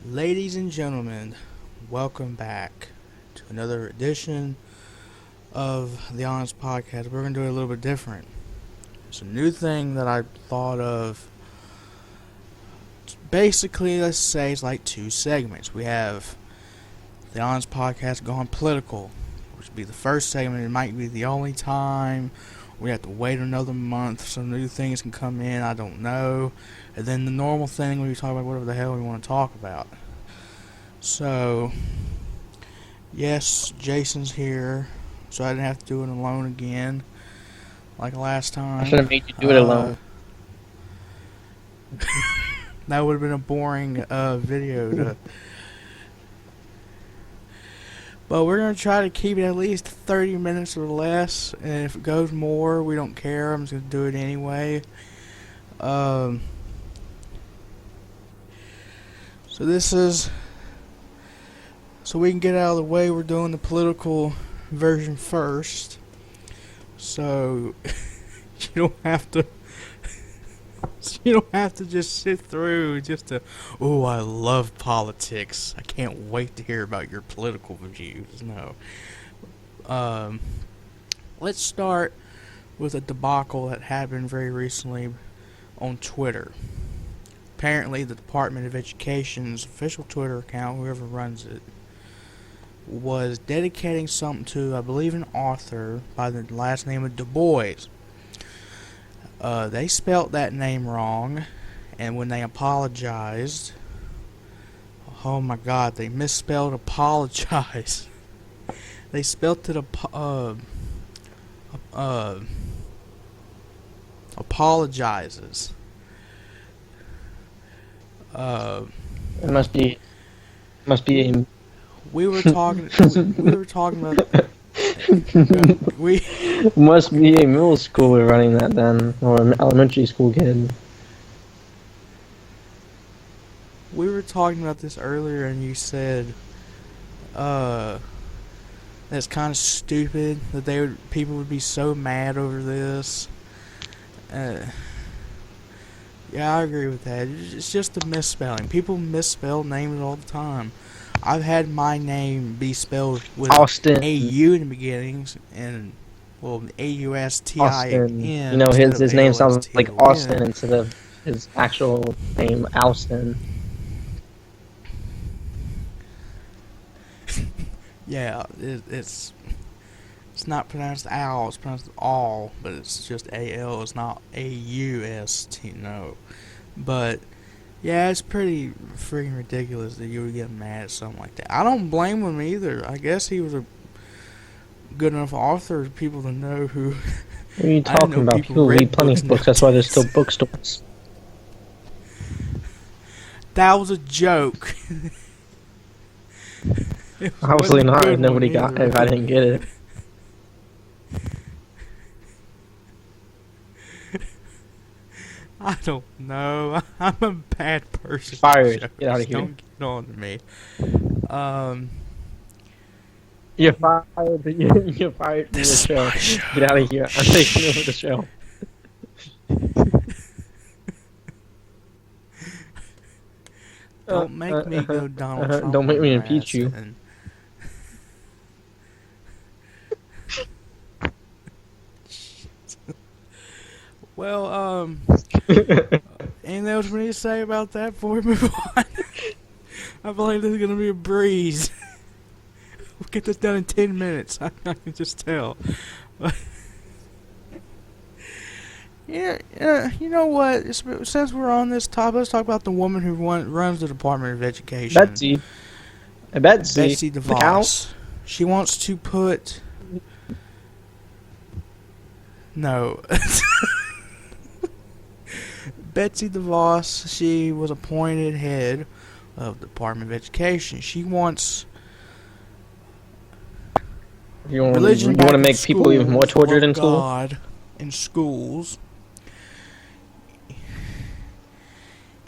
Ladies and gentlemen, welcome back to another edition of the Honest Podcast. We're going to do it a little bit different. It's a new thing that I thought of. Basically, let's say it's like two segments. We have the Honest Podcast gone political, which would be the first segment. It might be the only time. We have to wait another month so new things can come in. I don't know. And then the normal thing, we talk about whatever the hell we want to talk about. So, yes, Jason's here, so I didn't have to do it alone again, like last time. I should have made you do it alone. That would have been a boring video. But we're going to try to keep it at least 30 minutes or less, and if it goes more, we don't care. I'm just going to do it anyway. So this is... So we can get out of the way, we're doing the political version first. So you don't have to just sit through oh, I love politics. I can't wait to hear about your political views. No. Let's start with a debacle that happened very recently on Twitter. Apparently the Department of Education's official Twitter account, whoever runs it, was dedicating something to, I believe, an author by the last name of Du Bois. They spelt that name wrong, and when they apologized, oh my god, they misspelled apologize. They spelt it apologizes. It must be a We were talking about we must be a middle schooler running that then, or an elementary school kid. we were talking about this earlier, and you said that's kind of stupid that people would be so mad over this. Yeah, I agree with that. It's just a misspelling. People misspell names all the time. I've had my name be spelled with Austin. A-U in the beginnings, and, well, A-U-S-T-I-N. Austin. You know, his name sounds like Austin instead of his actual name, Alston. Yeah, it's not pronounced Al, it's pronounced All, but it's just A-L, it's not A-U-S-T, no. But, yeah, it's pretty freaking ridiculous that you would get mad at something like that. I don't blame him either. I guess he was a good enough author for people to know who... What are you talking about? People read plenty of books, that's why there's still bookstores. That was a joke. Obviously not, if nobody got it, if I didn't get it. I don't know. I'm a bad person. Fired. Get out of here. Don't get on to me. You're fired. You're fired from the show. Get out of here. I'm taking over the show. Don't make me go Donald Trump. Don't make me impeach you. Well, anything else we need to say about that before we move on? I believe this is going to be a breeze. We'll get this done in 10 minutes. I can just tell. Yeah, you know what? Since we're on this topic, let's talk about the woman who runs the Department of Education. Betsy DeVos. She wants to put... No. Betsy DeVos, she was appointed head of the Department of Education. She wants... You want to make people even more tortured in school? God, in schools.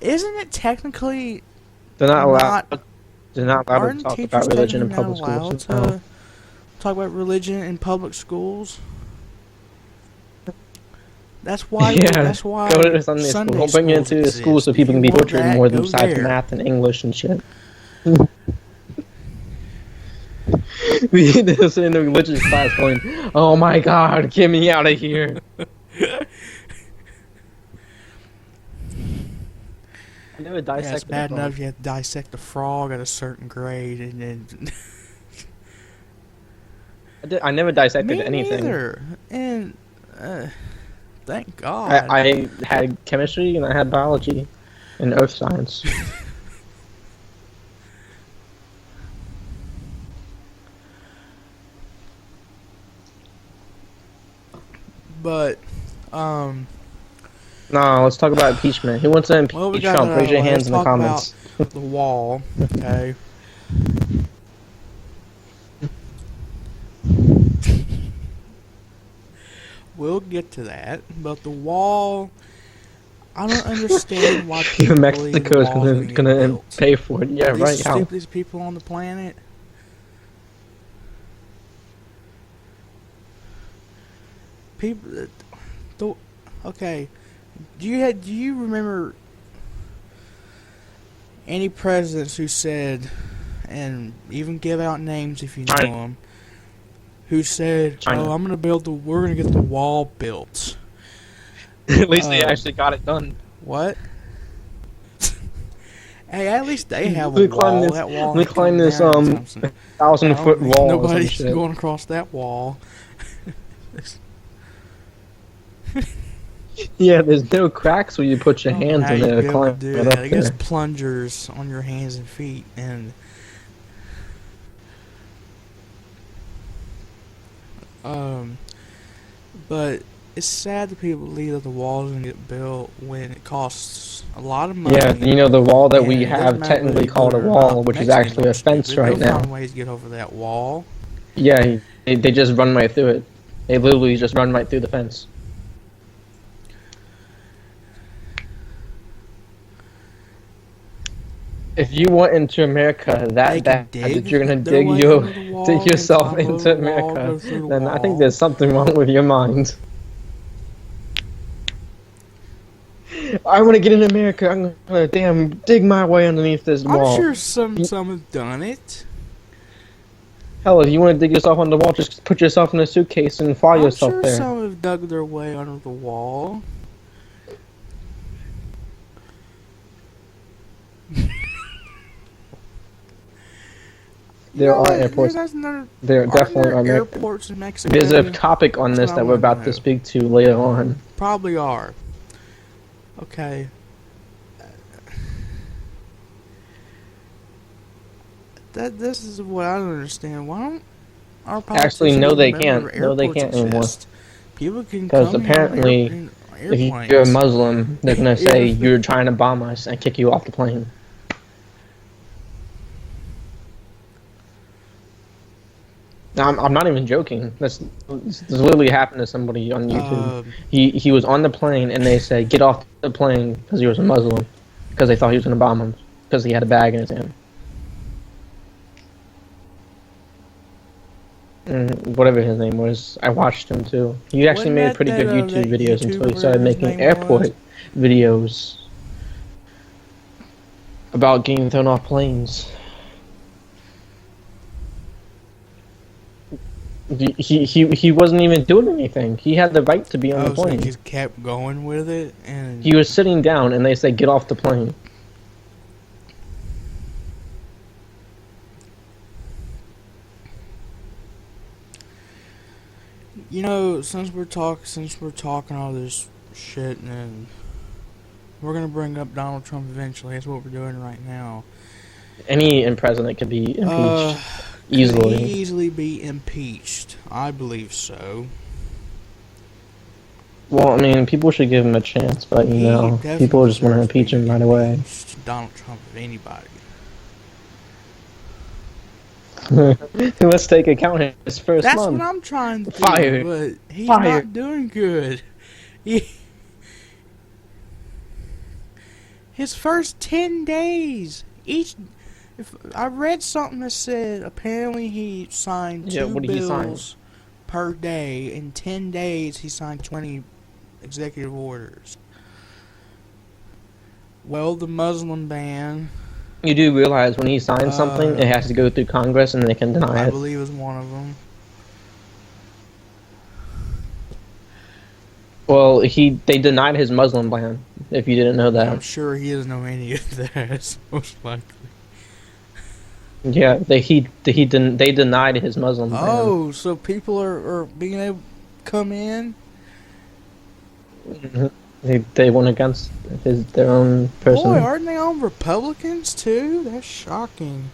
Isn't it technically... They're not allowed to talk about religion in public schools. To talk about religion in public schools? That's why. Yeah, That's why. go to Sunday school. Don't bring it into the school so people can be tortured more than besides math and English and shit. We just in the religious class going, "Oh my God, get me out of here!" I never dissected. Yeah, it's bad enough you have to dissect a frog at a certain grade, and then. I never dissected Me anything. neither. And thank God. I had chemistry and I had biology and earth science. But No, let's talk about impeachment. Who wants to impeach well, we Trump? Raise your hands in the talk comments. about the wall. Okay. We'll get to that, but the wall. I don't understand why people believe the Mexico's wall's gonna get built. pay for it. Yeah, Are right. these How? stupidest people on the planet? People. Okay. Do you remember any presidents who said, and even give out names if you know China. them, who said, China. "Oh, we're gonna get the wall built." At least they actually got it done. What? Hey, at least they have Let a me climb wall. this- That wall. let me ain't climb coming this, down anytime soon. 1,000-foot wall. Or some Nobody's shit. going across that wall. Yeah, there's no cracks where you put your Oh, hands how in you there be to able climb to do it that? up I guess there. plungers on your hands and feet, and but it's sad that people believe that the wall's gonna get built when it costs a lot of money. Yeah, you know the wall that and we it doesn't have matter technically whether you called a build it or wall, not. which is Mexicans actually a are fence stupid. right They'll now. find ways to get over that wall. Yeah, they just run right through it. They literally just run right through the fence. If you went into America They that can bad dig that you're gonna their dig way you under the wall, dig they can yourself climb over into the wall, America, go through the then I think wall. there's something wrong with your mind. I want to get in America. I'm gonna dig my way underneath this I'm wall. sure some have done it. Hell, if you want to dig yourself under the wall, just put yourself in a suitcase and fly I'm yourself sure there. some have dug their way under the wall. There are airports. There definitely are airports in Mexico. There's a topic on this That's what that I we're wanna about know. to speak to later on. Probably are. Okay. This is what I don't understand. Why don't our politicians Actually, no, they remember can't. No, they airports can't anymore. exist? People can Because come apparently, here in If airplanes. you're a Muslim, they're gonna say Yeah. you're trying to bomb us and kick you off the plane. Now, I'm not even joking. This literally happened to somebody on YouTube. He was on the plane and they said get off the plane because he was a Muslim because they thought he was gonna bomb him because he had a bag in his hand. Whatever his name was, I watched him too. He actually Wasn't made that pretty good that, YouTube that videos until he YouTuber, started his making name airport was? videos about getting thrown off planes. He wasn't even doing anything. He had the right to be on the So he plane. just kept going with it, and He was sitting down and they said get off the plane. you know, since we're talking all this shit, and we're gonna bring up Donald Trump eventually. That's what we're doing right now. Any president could be impeached Could easily. he easily be impeached? I believe so. Well, I mean, people should give him a chance, but you He know, definitely people just want to deserves impeach be him right away. impeached. Donald Trump, if anybody. Let's take account of his first That's month. what I'm trying to do, Fired. but he's Fired. not doing good. His first 10 days, if I read something that said apparently he signed Yeah, two what did he sign? bills per day. In 10 days, he signed 20 executive orders. Well, the Muslim ban, You do realize when he signs something, it has to go through Congress and they can deny I it. believe, is one of them. Well, they denied his Muslim ban. If you didn't know I'm that, sure he doesn't know any of that. Most likely. yeah, they denied his Muslim ban. Oh, so people are being able to come in? Mhm. They went against their own person. Boy, aren't they all Republicans too? That's shocking.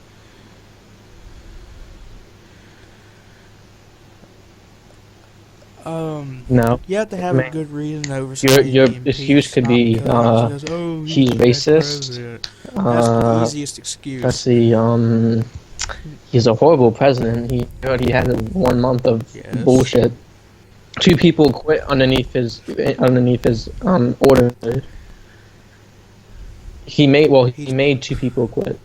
No, You have to have a Man. good reason over Your excuse could be, he's racist. That's the Uh, easiest excuse. let's see. He's a horrible president. He already had 1 month of Yes. bullshit. 2 people quit underneath his order. He made 2 people quit.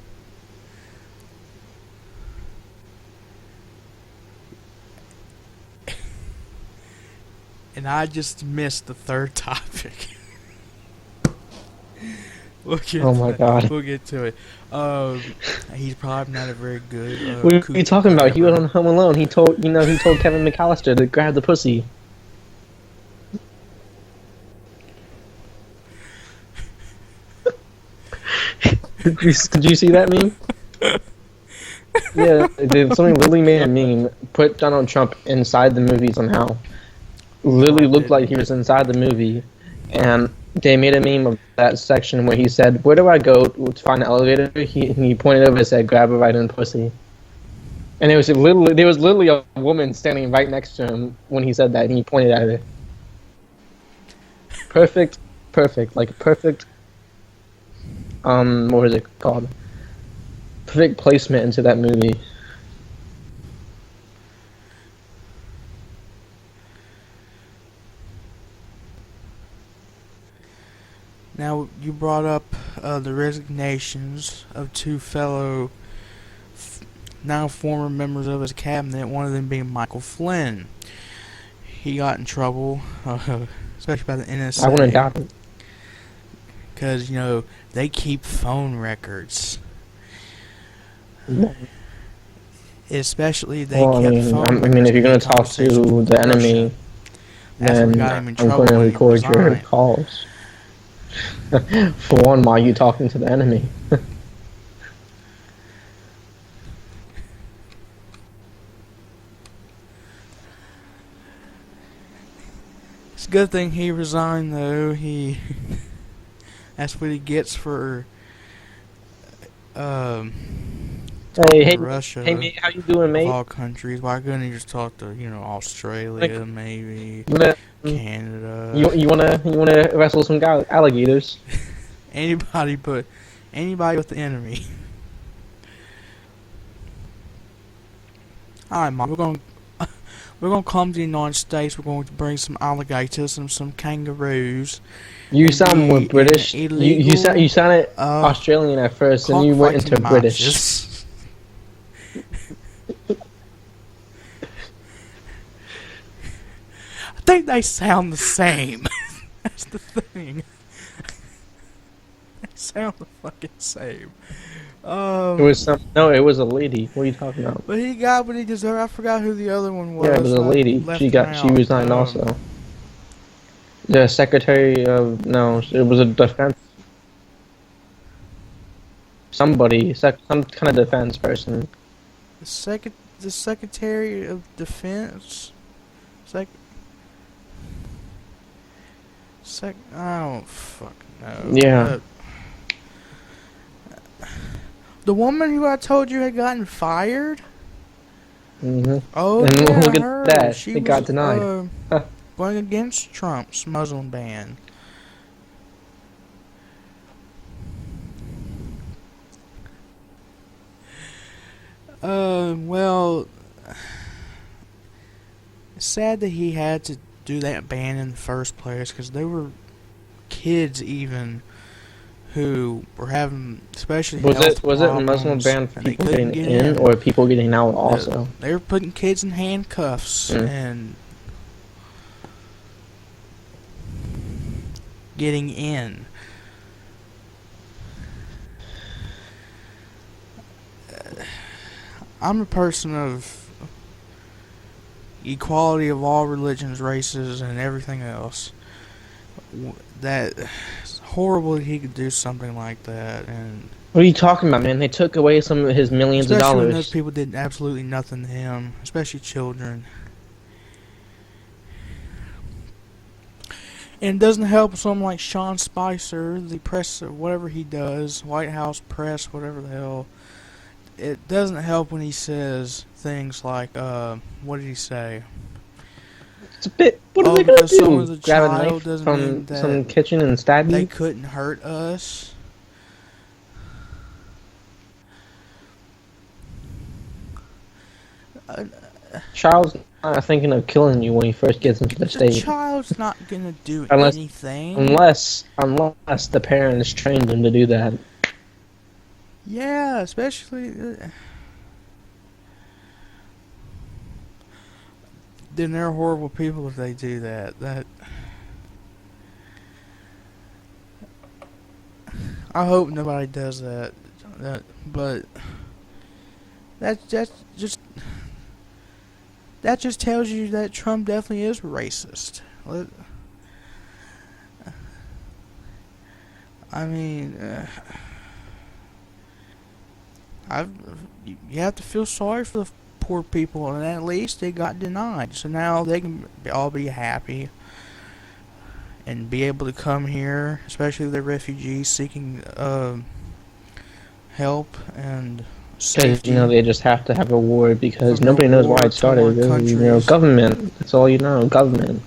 And I just missed the third topic. Oh my God. We'll get to it. He's probably not a very good. What are you cookie talking about? He was grabber. on Home Alone. He told Kevin McAllister to grab the pussy. Did you see that meme? Yeah, somebody literally made a meme, put Donald Trump inside the movie somehow. Literally looked like he was inside the movie, and they made a meme of that section where he said, "Where do I go to find an elevator?" He pointed over and said, "Grab it right in the pussy." And there was literally a woman standing right next to him when he said that, and he pointed at her. Perfect. What is it called? Perfect placement into that movie. Now, you brought up the resignations of 2 fellow, now former members of his cabinet, one of them being Michael Flynn. He got in trouble, especially by the NSA. I wouldn't doubt it. Because, they keep phone records. Especially, they kept phone records. I mean, if you're going to talk conversations to with the enemy, Russia. That's what then got him in I'm trouble going to when he record your resigned. calls. For one, while you talking to the enemy. It's a good thing he resigned, though. That's what he gets for Hey, Russia. hey, mate, how you doing, Of mate? all countries, why couldn't he just talk to Australia, maybe You Canada, wanna wrestle some alligators? anybody but the enemy. All right, Mom, we're gonna come to the United States. We're going to bring some alligators and some kangaroos. You And sound more be British. an You sounded illegal, Australian at first, and you went into cockfighting British. matches. I think they sound the same. That's the thing. They sound the fucking same. It was it was a lady. What are you talking about? But he got what he deserved. I forgot who the other one was. Yeah, it was a I lady. left She him out. resigned also. The secretary of it was a defense. Somebody, some kind of defense person. The Secretary of Defense. I don't fucking know. Yeah. The woman who I told you had gotten fired. Mm-hmm. Oh, And yeah, look at her. that. She It got was, denied. going against Trump's Muslim ban. Well, it's sad that he had to do that ban in the first place, because there were kids even who were having, especially Was health it a Muslim problems, ban for and they people couldn't getting get in, or people getting out also? They were putting kids in handcuffs, and getting in. I'm a person of equality of all religions, races, and everything else. That it's horrible that he could do something like that, and What are you talking about, man? They took away some of his millions of especially when those dollars. people did absolutely nothing to him, especially children. And it doesn't help someone like Sean Spicer, the press, whatever he does, White House press, whatever the hell. It doesn't help when he says things like, what did he say? It's a bit. What are they gonna because someone's do? a Grab a child knife doesn't from mean that some kitchen and stab they you? couldn't hurt us. Child's not thinking of killing you when he first gets into the The state, child's not gonna do Unless- anything. unless the parents trained him to do that. Yeah, especially. Then they're horrible people if they do that. I hope nobody does that. But that just tells you that Trump definitely is racist. I mean, you have to feel sorry for the poor people, and at least they got denied. So now they can all be happy and be able to come here, especially the refugees seeking help and safety. Because they just have to have a war because From nobody the knows why it started. war-torn Really. countries. Government. That's all you know. Government.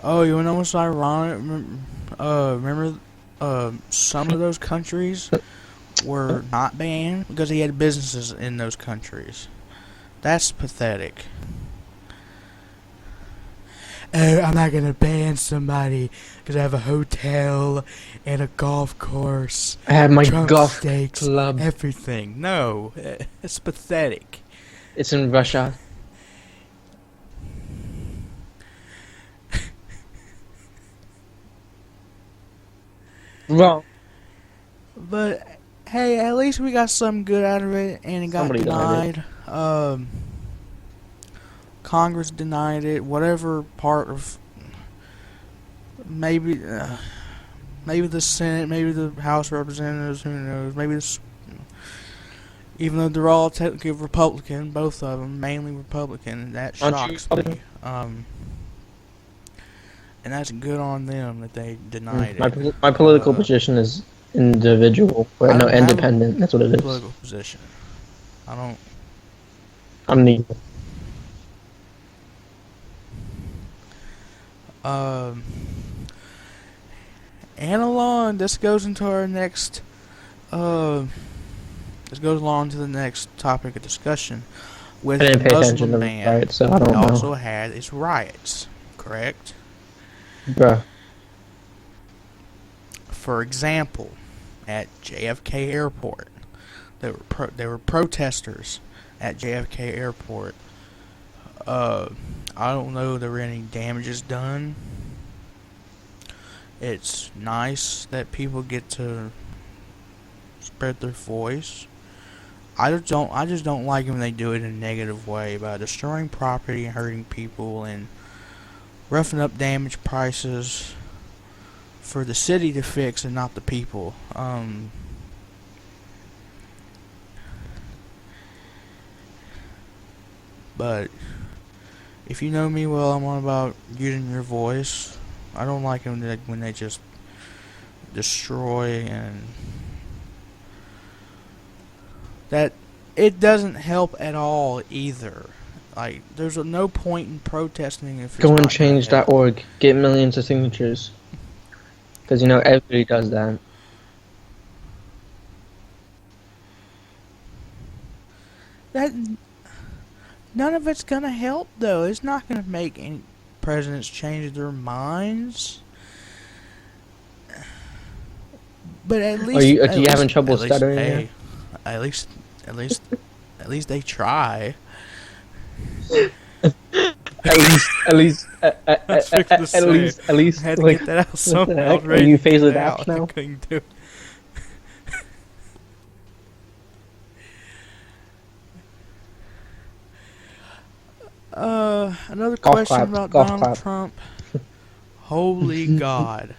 Oh, you know what's ironic? Remember, some of those countries were not banned because he had businesses in those countries. That's pathetic. Oh, I'm not gonna ban somebody because I have a hotel and a golf course, I have my Trump golf steaks, club. everything. No, it's pathetic. It's in Russia. Wrong. But hey, at least we got something good out of it, and it got Somebody denied denied. Congress denied it. Whatever part of maybe the Senate, maybe the House of Representatives, who knows? Maybe this, even though they're all technically Republican, both of them mainly Republican, that Aren't you shocks Republican? me. And that's good on them that they denied it. My political position is individual, or I no, don't have a independent. That's what it is. Political position. I don't. I'm neither. And along, this goes into our next. This goes along to the next topic of discussion. With I didn't the pay attention Muslim to ban, the riots, so I don't it know. also had its riots. Correct. Bruh. For example, at JFK Airport, there were protesters at JFK Airport. I don't know if there were any damages done. It's nice that people get to spread their voice. I just don't like when they do it in a negative way by destroying property and hurting people and roughing up damage prices for the city to fix and not the people. But if you know me well, I'm on about using your voice. I don't like when they just destroy, and that it doesn't help at all either. Like, there's no point in protesting if it's Go not on gonna help. change.org. Get millions of signatures. Because, everybody does that. That none of it's gonna help though. It's not gonna make any presidents change their minds. But at least Are you having trouble stuttering hey, there? at least At least they try. at least, I had to like, get that out what somehow. the I was heck? Are ready you to get phased it out out. now? I couldn't do it. Another Golf question clap, about golf Donald clap. Trump. Holy God.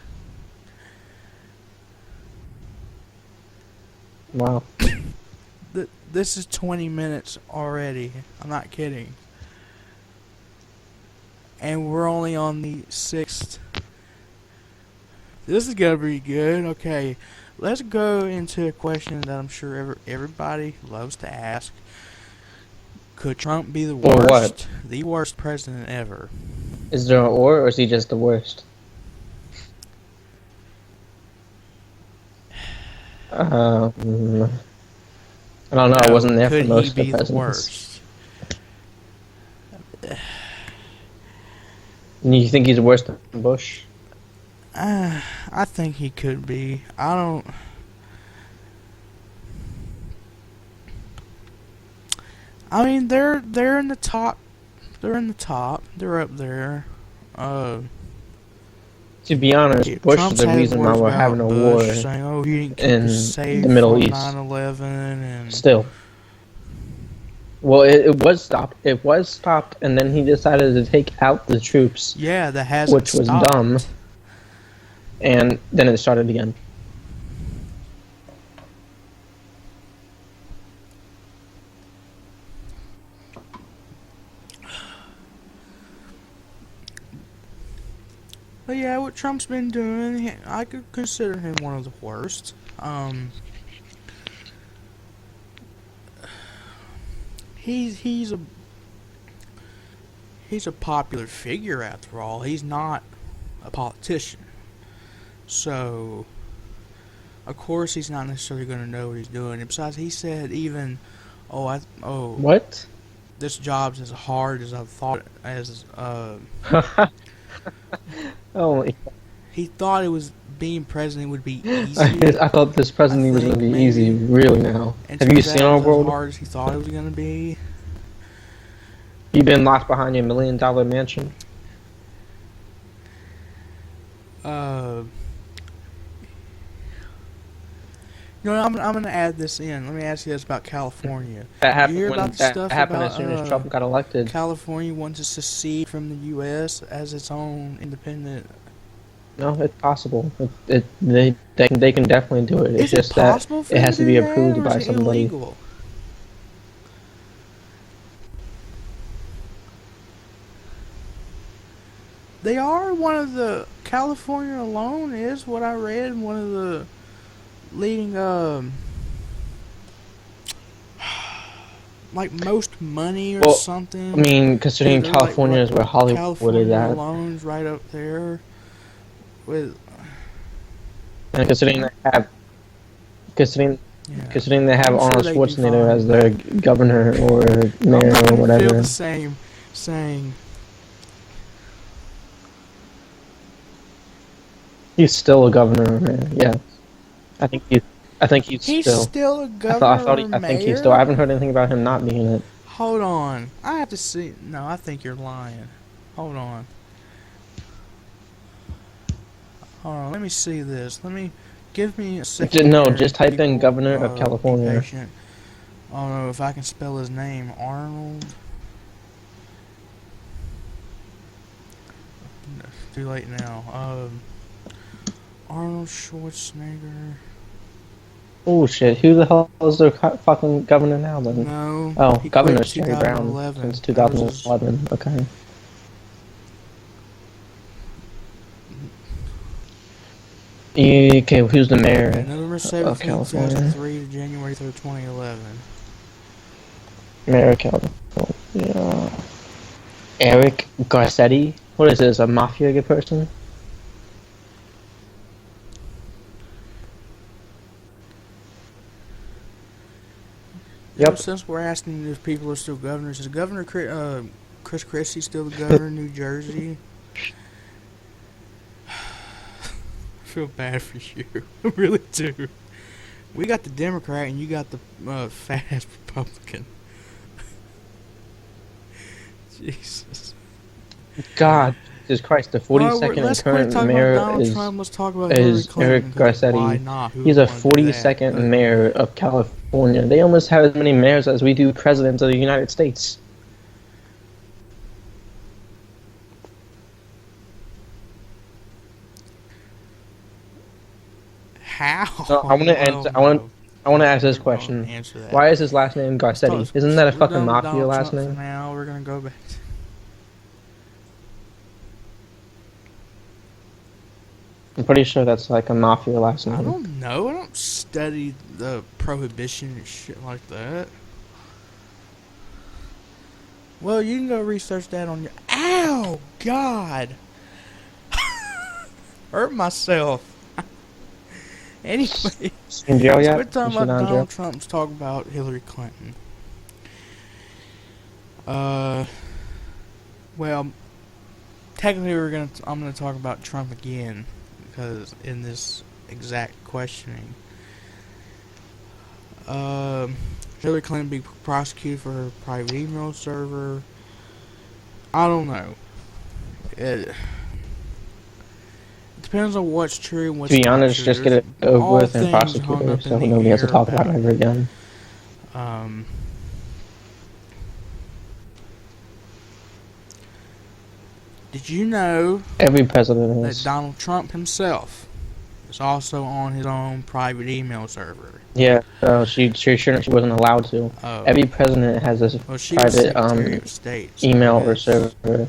Wow. This is 20 minutes already. I'm not kidding. And we're only on the 6th. This is going to be good. Okay, let's go into a question that I'm sure everybody loves to ask. Could Trump be the Or worst, what? the worst president ever? Is there an or is he just the worst? I don't know. I wasn't there for Could most he of the be the presidents. worst? You think he's worse than Bush? I think he could be. I don't. I mean, they're in the top. They're in the top. They're up there. To be honest, Bush Trump's is the had reason why words we're about having a Bush, war saying, "Oh, he didn't keep in us safe the Middle from East. 9/11," and Still. Well, it was stopped. It was stopped, and then he decided to take out the troops, yeah, that hasn't which was stopped. dumb. And then it started again. But yeah, what Trump's been doing, I could consider him one of the worst. He's a popular figure after all. He's not a politician, so of course he's not necessarily going to know what he's doing. And besides, he said even, What? this job's as hard as I thought. Oh, He thought it was being president would be easy. I thought this presidency was going to be maybe. easy. Really now? And Have you seen our as world? hard as he thought it was going to be. You've been locked behind your $1 million mansion. You know, I'm gonna add this in. Let me ask you this about California. That happened You hear when about the that stuff happened about, as soon as Trump got elected. California wants to secede from the U.S. as its own independent. No, it's possible. They can definitely do it. It's Is just it that possible for it them has to do be that, approved or by is it somebody. illegal? They are one of the California alone is what I read. One of the leading like most money or Well, something. I mean, considering They're California like, is where Hollywood California is at, alone's right up there with and considering they have yeah. considering they have I'm sure Arnold they'd be Schwarzenegger fine. as their governor or mayor I'm not or gonna whatever. feel the same saying He's still a governor or mayor. Yeah, I think he's he's still. still a I governor. think he's still. I haven't heard anything about him not being it. Hold on, I have to see. No, I think you're lying. Hold on. Hold on. Let me see this. Give me a second. No, here, just type in people, governor of be California. patient. I don't know if I can spell his name. Arnold. No, it's too late now. Arnold Schwarzenegger. Oh shit! Who the hell is their fucking governor now then? No. Oh, he Governor's quit Jerry Brown 2011. since That was his- 2011. Okay. Okay, who's the mayor November of 17th, California? 2003 to January 3rd, 2011. Mayor of California. Eric Garcetti. What is this? A mafia person? You know, Yep. since we're asking if people are still governors, is Governor Chris Christie still the governor of New Jersey? I feel bad for you. I really do. We got the Democrat and you got the fat-ass Republican. Jesus. God, Jesus Christ, the 42nd Let's quit current talking mayor about Donald is Trump. Let's talk about Hillary is Clinton. Eric 'Cause why Garcetti. not? Who He's would a wanna do that? 42nd mayor of California. They almost have as many mayors as we do presidents of the United States. How? So I want to answer. I want to ask this question. Answer that. Why is his last name Garcetti? Isn't that a fucking mafia last Trump name? For now, we're gonna go back. I'm pretty sure that's like a mafia last name. I don't know. I don't study the prohibition and shit like that. Well, you can go research that on your. Ow! God! Hurt myself. Anyway, in jail yet? we're talking about Donald Trump's talking about Hillary Clinton. Well, technically I'm gonna talk about Trump again because in this exact questioning, Hillary Clinton be prosecuted for her private email server. I don't know. It depends on what's true and what's not true. To be honest, just get it over with and prosecute her so nobody has to talk about it ever again. Did you know every president that Donald Trump himself is also on his own private email server? Yeah, she wasn't allowed to. Every president has this private email or server.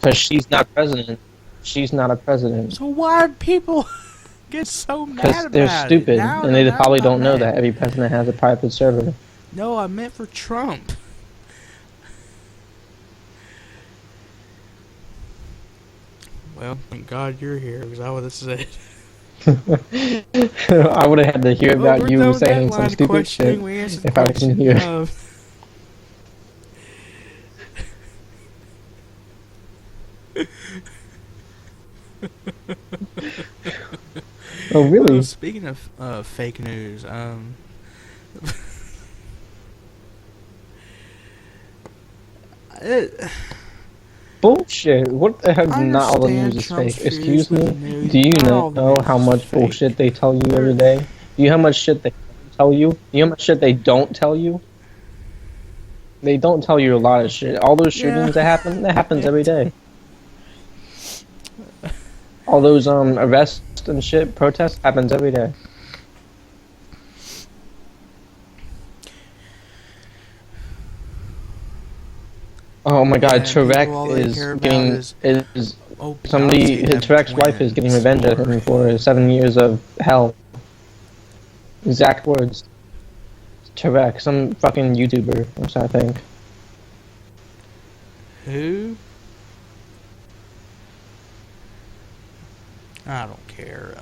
Because she's not president. She's not a president. So why do people get so mad about it? Because they're stupid, and they probably don't know that every president has a private server. No, I meant for Trump. Well, thank God you're here, because I would have said. I would have had to hear about you saying some stupid shit if I wasn't here. Oh, really? Well, speaking of fake news, bullshit. What the heck? Not all the news is fake. Excuse me? Do you know how much bullshit they tell you every day? Do you know how much shit they tell you? Do you know how much shit they don't tell you? They don't tell you a lot of shit. All those shootings that happens every day. All those arrests and shit, protests happens every day. Oh my God, Tarek is somebody. Tarek's wife is getting revenge at him for 7 years of hell. Exact words. Tarek, some fucking YouTuber, I think. Who? I don't care.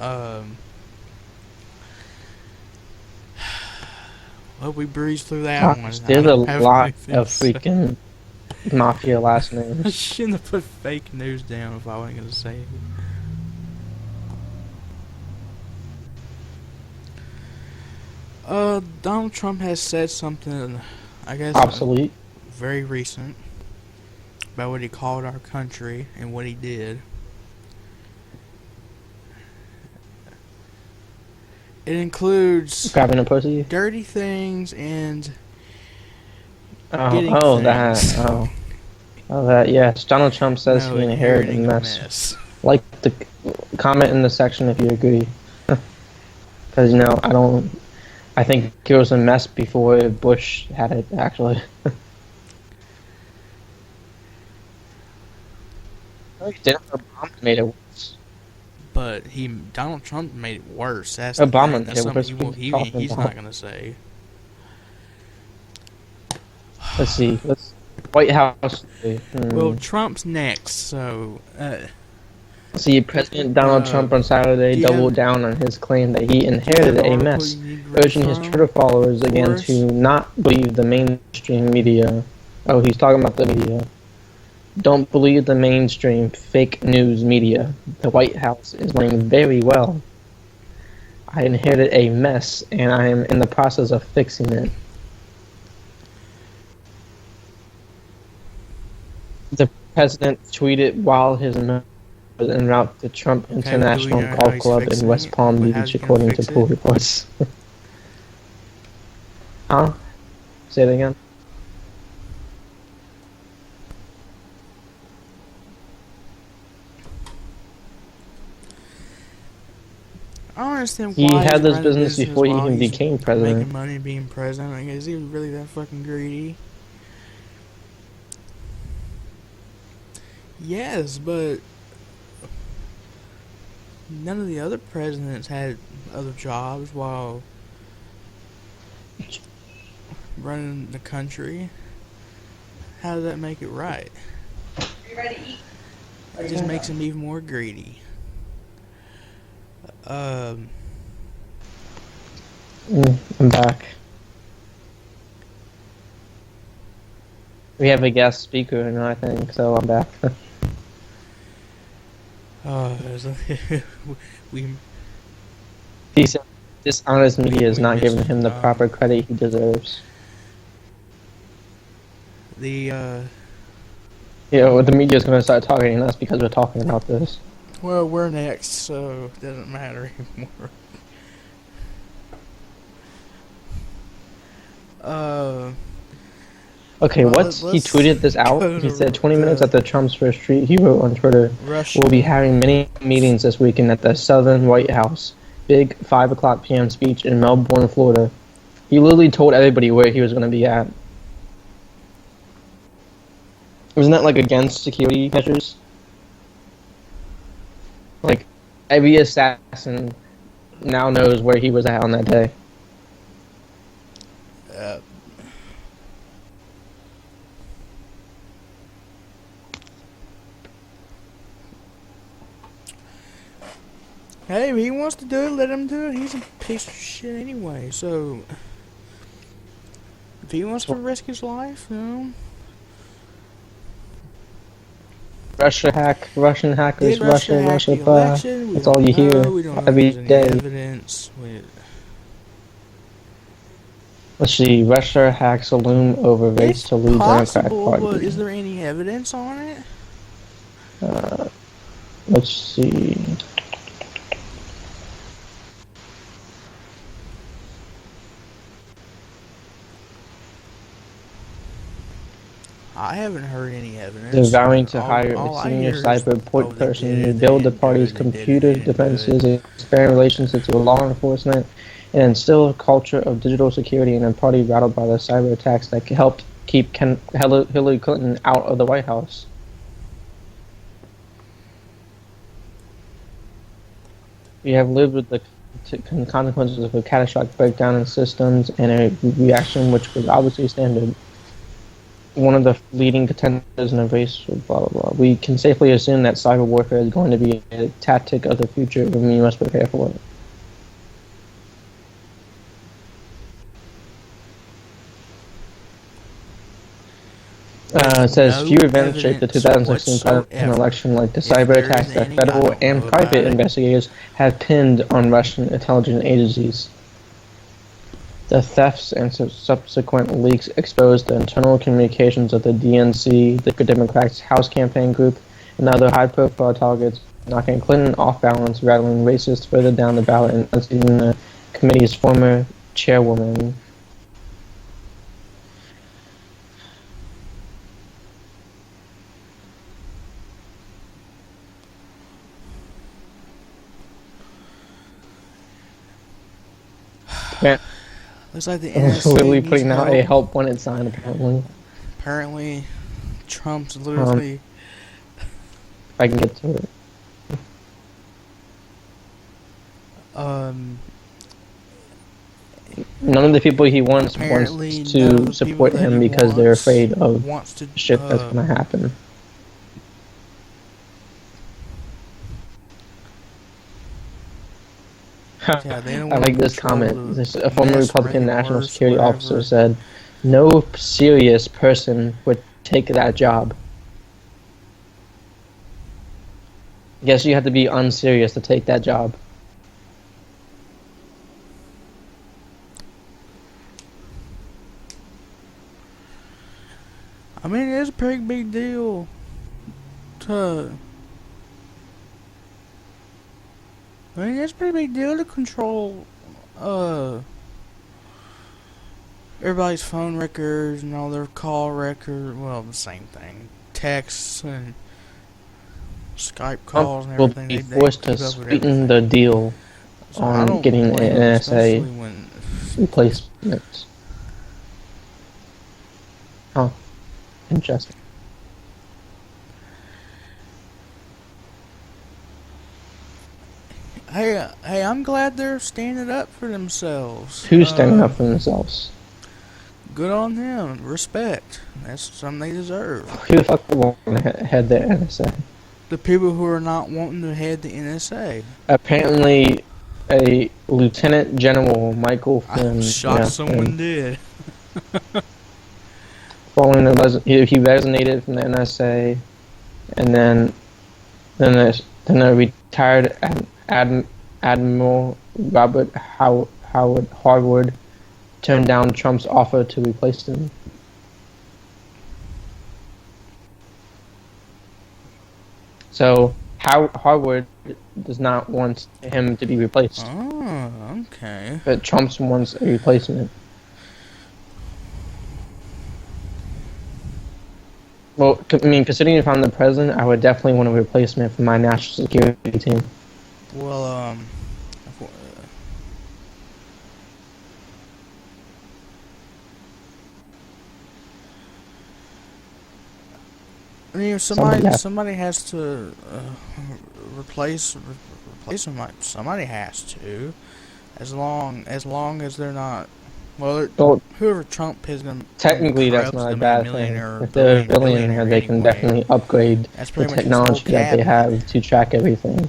Well, we breezed through that one. There's a lot of freaking mafia last names. I shouldn't have put fake news down if I wasn't going to say it. Donald Trump has said something, I guess, obsolete, very recent, about what he called our country and what he did. It includes grabbing a pussy, dirty things, and yes. Donald Trump says he inherited a mess. Like to comment in the section if you agree, because I think it was a mess before Bush had it. Actually, Obama made it worse. But Donald Trump made it worse. That's Obama. That's something he's not gonna say. Let's see. White House. Well, Trump's next, so. See, President Donald Trump on Saturday doubled down on his claim that he inherited a mess, urging his Twitter followers again to not believe the mainstream media. Oh, he's talking about the media. Don't believe the mainstream fake news media. The White House is doing very well. I inherited a mess, and I am in the process of fixing it. The president tweeted while his was en route to Trump Okay, but do we International know how Golf he's Club in fixing West it? Palm But how's Beach, he gonna according to fix pool it? reports. Huh? Say it again. I don't understand He why had he's this running business business before he while even he's became making president. money being president. Like, is he really that fucking greedy? Yes, but none of the other presidents had other jobs while running the country. How does that make it right? You ready to eat? It just makes him even more greedy. I'm back. We have a guest speaker now, I think, so I'm back. We He said dishonest media is not giving him the proper credit he deserves. the Well, the media is going to start targeting us because we're talking about this. well, we're next, so it doesn't matter anymore. Okay, Well, he tweeted this out. go He to said 20 the- minutes after Trump's first tweet, he wrote on Twitter, Russia. "We'll be having many meetings this weekend at the Southern White House. Big 5 o'clock p.m. speech in Melbourne, Florida." He literally told everybody where he was going to be at. Wasn't that like against security measures? Like, every assassin now knows where he was at on that day. Hey, if he wants to do it, let him do it. He's a piece of shit anyway, so if he wants to risk his life, you know. Russian hackers, Did Russia hack Russia, the election? We that's don't all you know. hear We don't know every if there's any day. evidence. Let's see, Russia hacks a loom over race It's to lead Democratic possible, but Party. is there any evidence on it? Let's see. I haven't heard any evidence. They're vowing to All- hire all a I senior hear is, cyber oh, point they person did to it, build they the party's didn't do it, computer they didn't do it. defenses, expand relations into law enforcement, and instill a culture of digital security in a party rattled by the cyber attacks that helped keep Hillary Clinton out of the White House. We have lived with the consequences of a catastrophic breakdown in systems and a reaction which was obviously standard. One of the leading contenders in a race, blah blah blah. We can safely assume that cyber warfare is going to be a tactic of the future, and we must prepare for it. It says No few events shaped the evidence 2016 presidential whatsoever. election like the If cyber there attacks is that any, federal I don't and know about private it. investigators have pinned on Russian intelligence agencies. The thefts and subsequent leaks exposed the internal communications of the DNC, the Democrats' House Campaign Group, and other high-profile targets, knocking Clinton off balance, rattling racists further down the ballot, and unseating the committee's former chairwoman. Yeah. Looks like the Literally NSA needs putting out a help. help wanted sign, apparently. Apparently, Trump's literally. If I can get to it. None of the people he wants Apparently, wants none of to the support people that him he because they're wants afraid of wants to, shit that's gonna happen. Yeah, they don't I want like this control comment. the A former mess Republican right national worse, security whatever. officer said, "No serious person would take that job." I guess you have to be unserious to take that job. I mean, it's a pretty big deal I mean, it's a pretty big deal to control everybody's phone records and all their call records. Well, the same thing. Texts and Skype calls and Will everything. be They forced to keep up with sweeten everything. the deal So I don't on getting blame them, especially NSA when replacements. Oh, interesting. Hey, I'm glad they're standing up for themselves. Who's standing up for themselves? Good on them. Respect. That's something they deserve. Who the fuck would want to head the NSA? The people who are not wanting to head the NSA. Apparently, a Lieutenant General Michael Flynn. I'm shocked someone did. Following he resonated from the NSA, and then a retired Admiral Robert Howard Harwood turned down Trump's offer to replace him. So Harwood does not want him to be replaced. Oh, okay. But Trump wants a replacement. Well, I mean, considering if I'm the president, I would definitely want a replacement for my national security team. Well, I mean, if somebody has to replace them. Somebody has to, as long as they're not. Well, whoever Trump is going to technically that's not a bad thing. If they're a billionaire, they can definitely upgrade the technology that they have to track everything.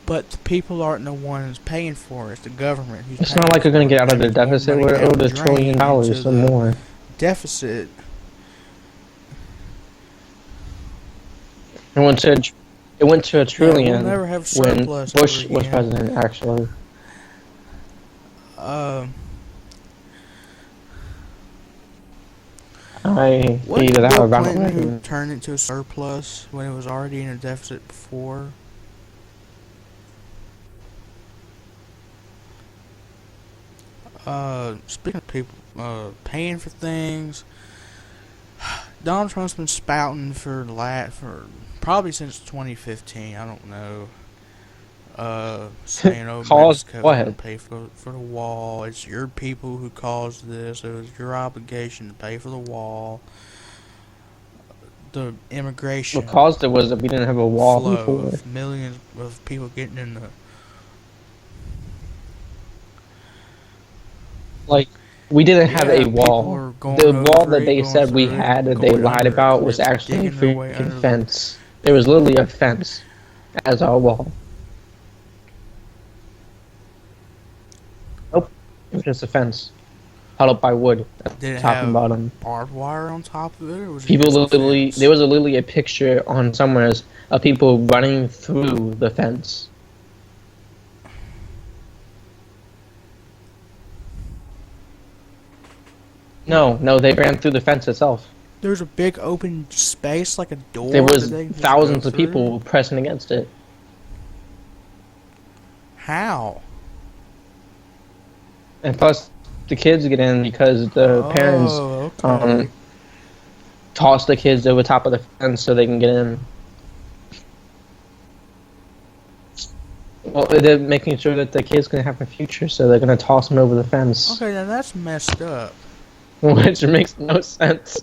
But the people aren't the ones paying for it. It's the government who's It's not like they're going to get out of the deficit. We're owed $1 trillion or more. Deficit. It went to a trillion we'll never have when surplus Bush was president, actually. Either that or Ronald Clinton who Reagan. turned it to a surplus when it was already in a deficit before. Speaking of people paying for things, Donald Trump's been spouting for probably since 2015. I don't know. Saying, "Oh, Mexico's gonna pay for the wall. It's your people who caused this. It was your obligation to pay for the wall." The immigration. What caused it was that we didn't have a wall before. Of millions of people getting in the. Like, we didn't have a wall. The wall that they said we had that they lied about was actually a freaking fence. There was literally a fence as our wall. Nope. It was just a fence. Held up by wood. Did it top have and bottom. Barbed wire on top of it? Or was People literally, there was literally a picture on somewhere of people running through the fence. No, they ran through the fence itself. There was a big open space, like a door. There was thousands of people pressing against it. How? And plus, the kids get in because the parents toss the kids over top of the fence so they can get in. Well, they're making sure that the kids can have a future, so they're gonna toss them over the fence. Okay, now that's messed up. Which makes no sense.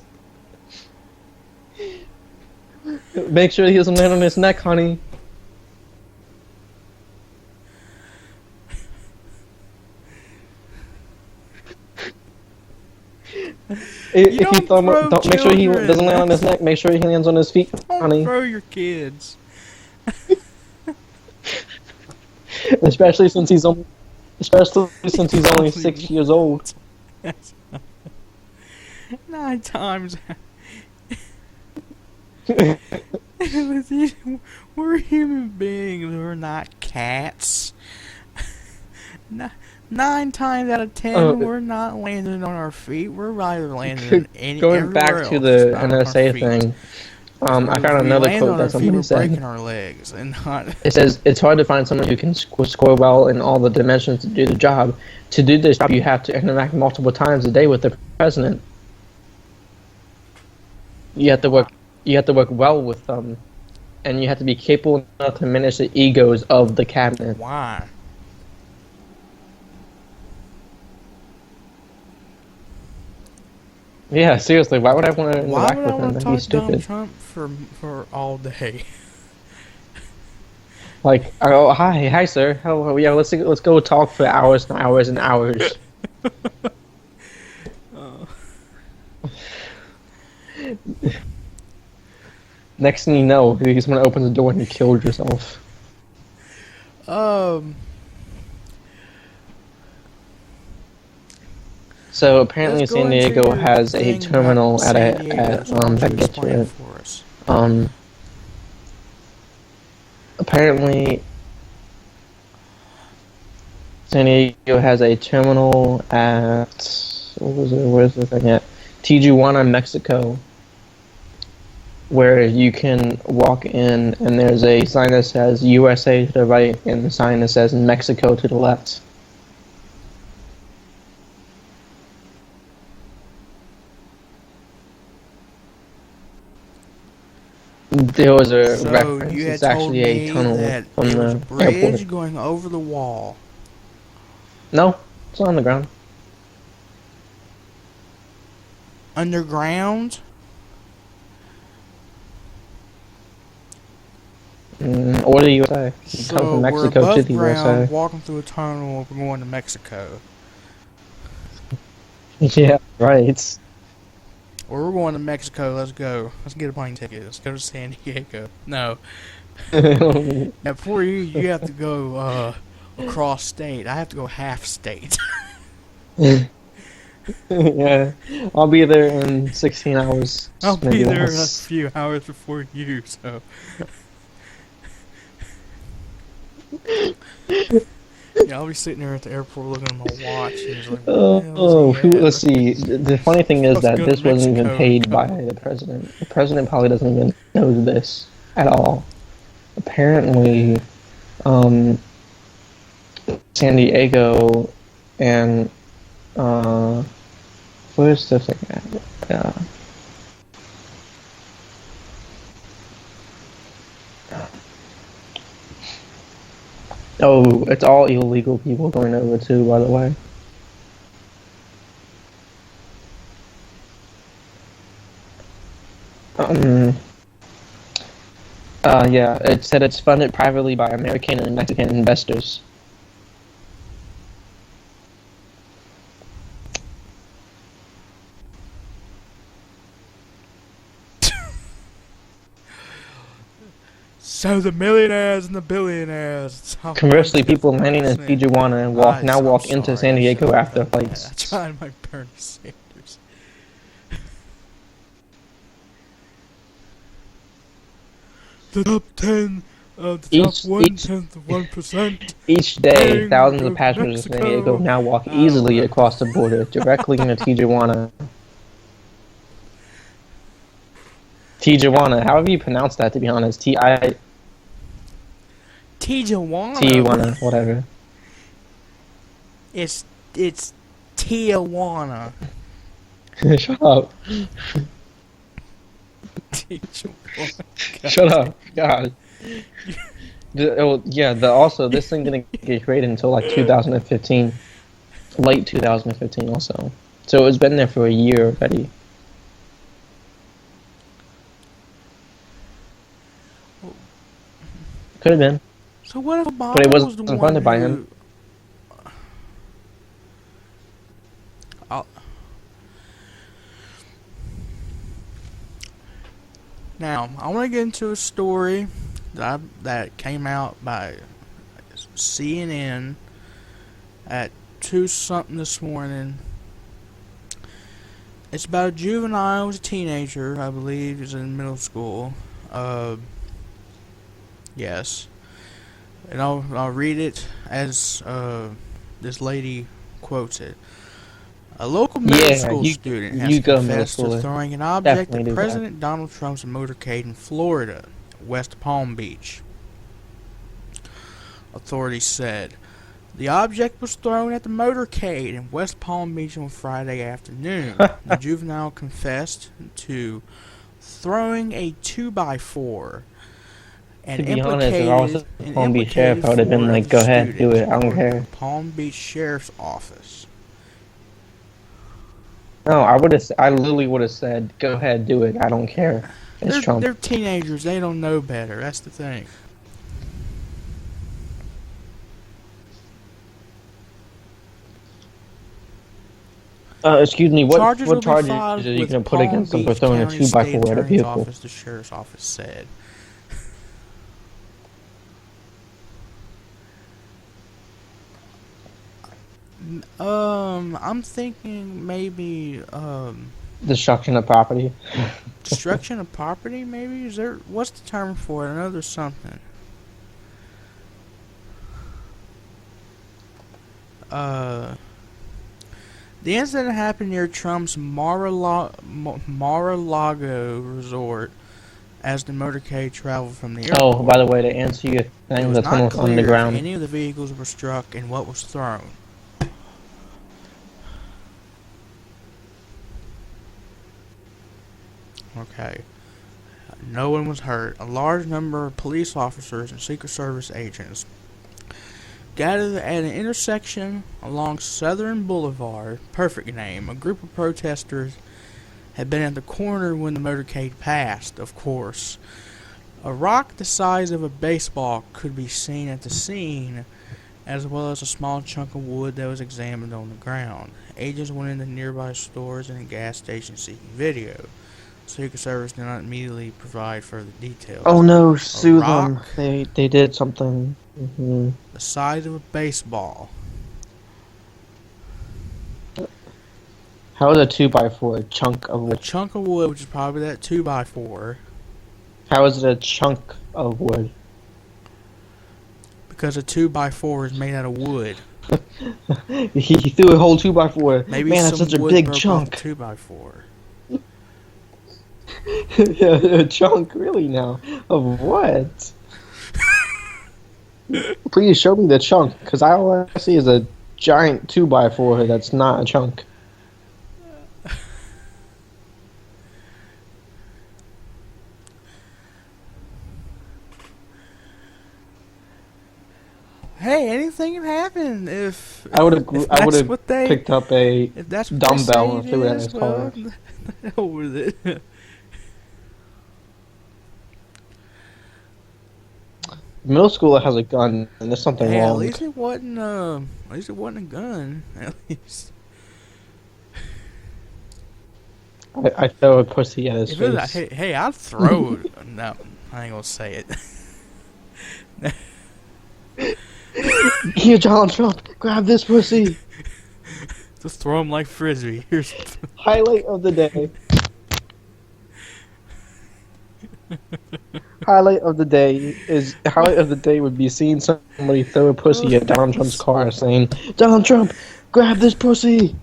Make sure he doesn't land on his neck, honey. If you don't make sure he doesn't land on his neck. Make sure he lands on his feet, honey. Don't throw your kids. Especially since he's only 6 years old. 9 times. We're human beings. We're not cats. 9 times out of 10, we're not landing on our feet. We're either landing going back to the NSA thing. I found another quote that somebody said. Breaking our legs and not. It says it's hard to find someone who can score well in all the dimensions to do the job. To do this job, you have to interact multiple times a day with the president. You have to work. You have to work well with them, and you have to be capable enough to manage the egos of the cabinet. Why? Yeah, seriously, why would I want to interact with him? That'd be stupid. Trump for all day. Like, oh, hi, sir. Hello, yeah, let's go talk for hours and hours and hours. Next thing you know, he's gonna open the door and you killed yourself. So apparently San Diego has a terminal at that gets rid. Apparently San Diego has a terminal at where's the thing at? Tijuana, Mexico, where you can walk in and there's a sign that says USA to the right and the sign that says Mexico to the left. There was a reference. It's actually a tunnel from the airport. Going over the wall. No, it's on the ground. Underground? Or the USA. You come from Mexico to the USA. Walking through a tunnel, we're going to Mexico. Yeah, right. Or we're going to Mexico, let's go. Let's get a plane ticket. Let's go to San Diego. No. Now, before you have to go across state. I have to go half state. Yeah, I'll be there in 16 hours. I'll be there in a few hours before you, so... Yeah, I'll be sitting there at the airport looking at my watch and just like, let's see. The funny thing is that this wasn't even paid by the president. The president probably doesn't even know this at all. Apparently, San Diego and where's the thing at? Oh, it's all illegal people going over too, by the way. Yeah, it said it's funded privately by American and Mexican investors. So the millionaires and the billionaires. Conversely, people landing in Tijuana walk into San Diego after flights. I tried my Bernie Sanders. The top 10 of the top 1/10 of 1%. Each day, thousands of passengers in San Diego now walk easily across the border, directly into Tijuana. Tijuana, however you pronounce that, to be honest. Tijuana. Tijuana, whatever. It's Tijuana. Shut up. Shut up, God. Also, this thing didn't get created until like 2015, late 2015 also. So it's been there for a year already. Could have been. So what if Obama but it was the wasn't one funded by him. Now, I want to get into a story that came out by CNN at 2 something this morning. It's about a juvenile, a teenager, I believe, is in middle school. Yes. And I'll read it as the this lady quotes it. A local middle school student has confessed to throwing an object at President Donald Trump's motorcade in Florida, West Palm Beach. Authorities said the object was thrown at the motorcade in West Palm Beach on Friday afternoon. The juvenile confessed to throwing a 2x4. To be honest, if I was the Palm Beach Sheriff, I would have been like, go ahead, do it, I don't care. Palm Beach Sheriff's Office. No, I literally would have said, go ahead, do it, I don't care. It's Trump. They're teenagers, they don't know better, that's the thing. Excuse me, what charges are you going to put against them for throwing a 2x4 at a vehicle? The Sheriff's Office said. I'm thinking maybe destruction of property. Destruction of property, maybe? What's the term for it? I know there's something. The incident happened near Trump's Mar-a-Lago resort as the motorcade traveled from the airport. Oh, by the way, to answer your thing, that's almost on the ground. Any of the vehicles were struck and what was thrown. Okay. No one was hurt. A large number of police officers and Secret Service agents gathered at an intersection along Southern Boulevard. Perfect name. A group of protesters had been at the corner when the motorcade passed, of course. A rock the size of a baseball could be seen at the scene, as well as a small chunk of wood that was examined on the ground. Agents went into nearby stores and a gas station seeking video. Secret Service did not immediately provide further details. Oh no, sue them. They did something. Mm-hmm. The size of a baseball. How is a 2x4 a chunk of wood? A chunk of wood, which is probably that 2x4. How is it a chunk of wood? Because a 2x4 is made out of wood. He threw a whole 2x4. Maybe man, that's such a big chunk. 2x4. A chunk, really now? Of what? Please show me the chunk, because all I see is a giant 2x4 that's not a chunk. Hey, anything can happen if I would have picked up a dumbbell and threw it at his car. The hell with it. Middle schooler has a gun, and there's something wrong. At least it wasn't a gun. At least. I throw a pussy at his face. Hey, I'd throw it. No, I ain't gonna say it. Here, Donald Trump, grab this pussy. Just throw him like frisbee. Here's highlight of the day. Highlight of the day would be seeing somebody throw a pussy at Donald Trump's car, saying, "Donald Trump, grab this pussy."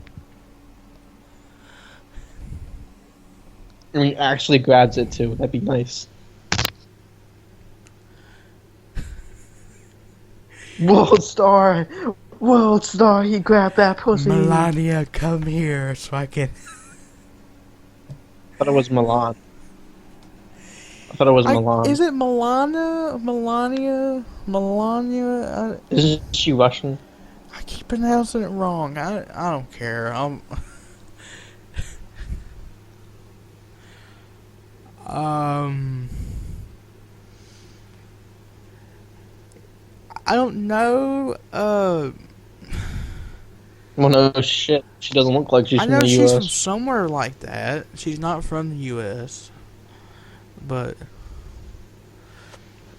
And he actually grabs it too. That'd be nice. World star, he grabbed that pussy. Melania, come here so I can. I thought it was Milan. Is it Melania? Melania? Is she Russian? I keep pronouncing it wrong. I don't care. I don't know. Well, no shit. She doesn't look like she's from the U.S. I know she's from somewhere like that. She's not from the U.S. But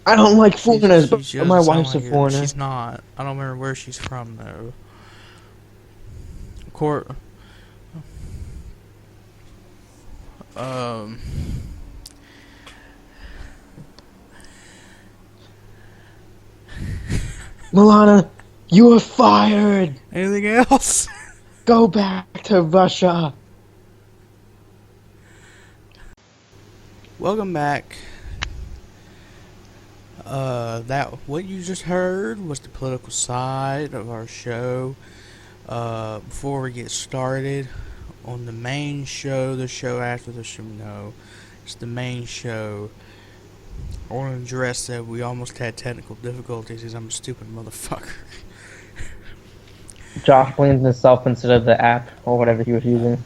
I don't like foreigners, but my wife's a foreigner. She's not. I don't remember where she's from, though. Milana, You are fired! Anything else? Go back to Russia! Welcome back. What you just heard was the political side of our show. Before we get started on the main show, the show after the show, no, it's the main show. I want to address that we almost had technical difficulties because I'm a stupid motherfucker. Josh blamed himself instead of the app or whatever he was using.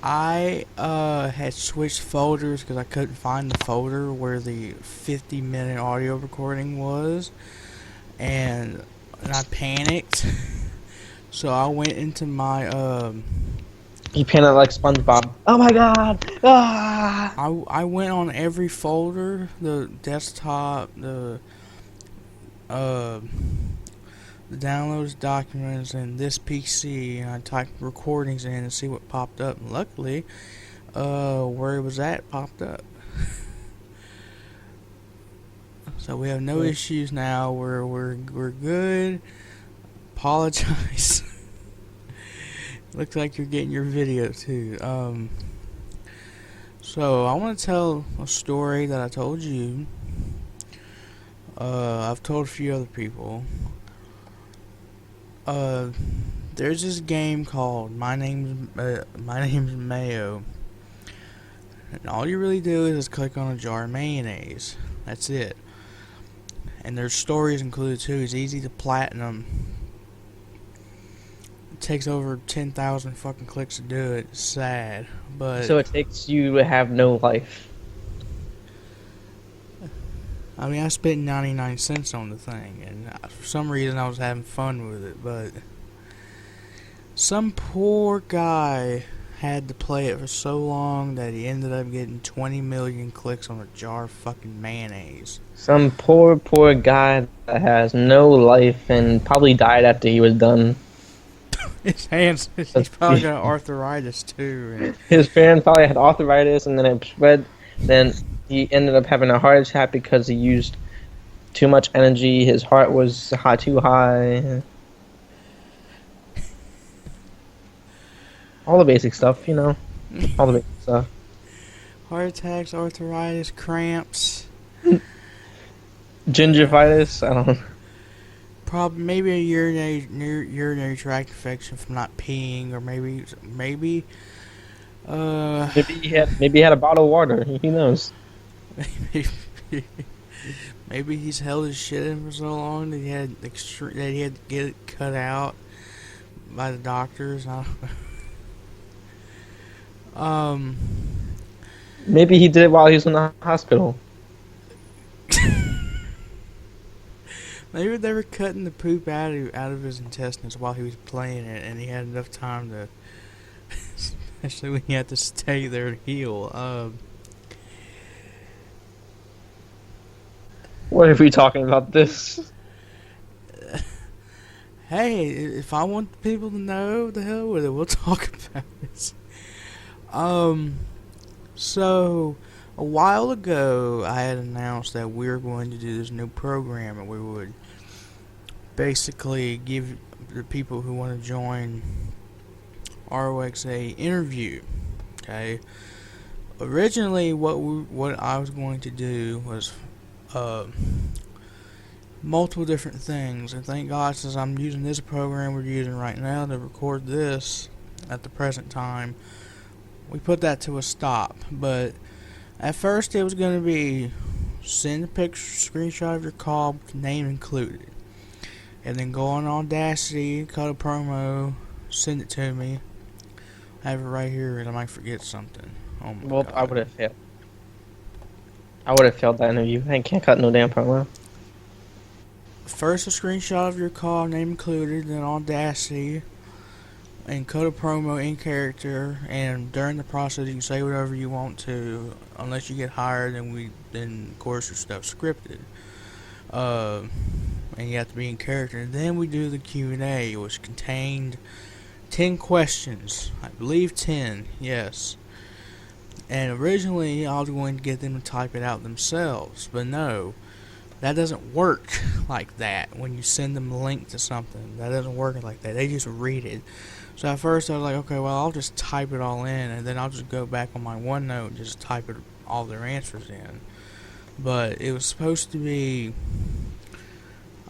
I had switched folders because I couldn't find the folder where the 50-minute audio recording was, and I panicked. So I went into my He panicked like SpongeBob. Oh my god! Ah! I went on every folder, the desktop, the downloads, documents, and this PC, and I typed recordings in and see what popped up. And luckily, where it was at popped up. So we have no issues now. We're good. Apologize. Looks like you're getting your video too. So I want to tell a story that I told you. I've told a few other people. There's this game called My Name's Mayo, and all you really do is click on a jar of mayonnaise. That's it. And there's stories included too. It's easy to platinum. It takes over 10,000 fucking clicks to do it. It's sad, but So it takes you to have no life. I mean, I spent 99 cents on the thing, and for some reason I was having fun with it, but some poor guy had to play it for so long that he ended up getting 20 million clicks on a jar of fucking mayonnaise. Some poor guy that has no life and probably died after he was done. His hands, he's probably got arthritis too. And His parents probably had arthritis and then it spread. Then he ended up having a heart attack because he used too much energy. His heart was too high. All the basic stuff, you know. All the basic stuff. heart attacks, arthritis, cramps. Gingivitis, I don't know. Probably maybe a urinary tract infection from not peeing, or maybe Maybe he had a bottle of water. Who knows? maybe he's held his shit in for so long that he had to get it cut out by the doctors. I don't know. Maybe he did it while he was in the hospital. Maybe they were cutting the poop out of his intestines while he was playing it, and he had enough time to, especially when he had to stay there to heal. What are we talking about this? Hey, if I want people to know, the hell with it. We'll talk about this. So a while ago, I had announced that we were going to do this new program, and we would basically give the people who want to join ROX a interview. Okay. Originally, what I was going to do was multiple different things, and thank God, since I'm using this program we're using right now to record this at the present time, we put that to a stop. But at first, it was going to be send a picture, screenshot of your call, name included, and then go on Audacity, cut a promo, send it to me. I have it right here, and I might forget something. Oh my God. I would have failed. I would have failed that interview. I can't cut no damn promo. First, a screenshot of your call, name included, then Audacity, and cut a promo in character. And during the process, you can say whatever you want to, unless you get hired. Then of course your stuff's scripted, and you have to be in character. And then we do the Q&A, which contained 10 questions. I believe 10. Yes. And originally, I was going to get them to type it out themselves, but no. that doesn't work like that. When you send them a link to something, that doesn't work like that. They just read it. So at first I was like, okay, well, I'll just type it all in, and then I'll just go back on my OneNote and just type all their answers in. But it was supposed to be,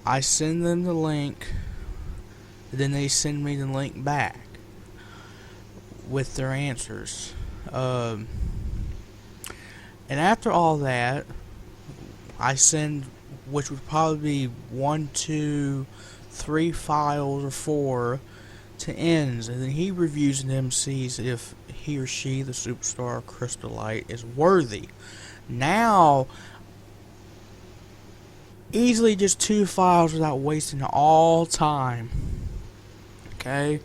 I send them the link, and then they send me the link back with their answers. And after all that, I send, which would probably be 1, 2, 3 files or 4 to Ends, and then he reviews them, sees if he or she, the superstar Crystalite, is worthy. Now, easily just 2 files without wasting all time. Okay?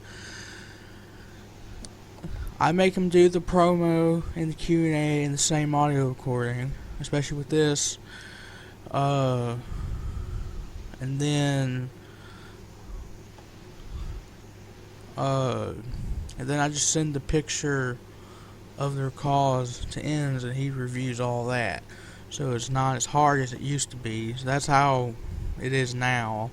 I make them do the promo and the Q&A in the same audio recording, especially with this. And then I just send the picture of their cause to Ends, and he reviews all that. So it's not as hard as it used to be. So that's how it is now.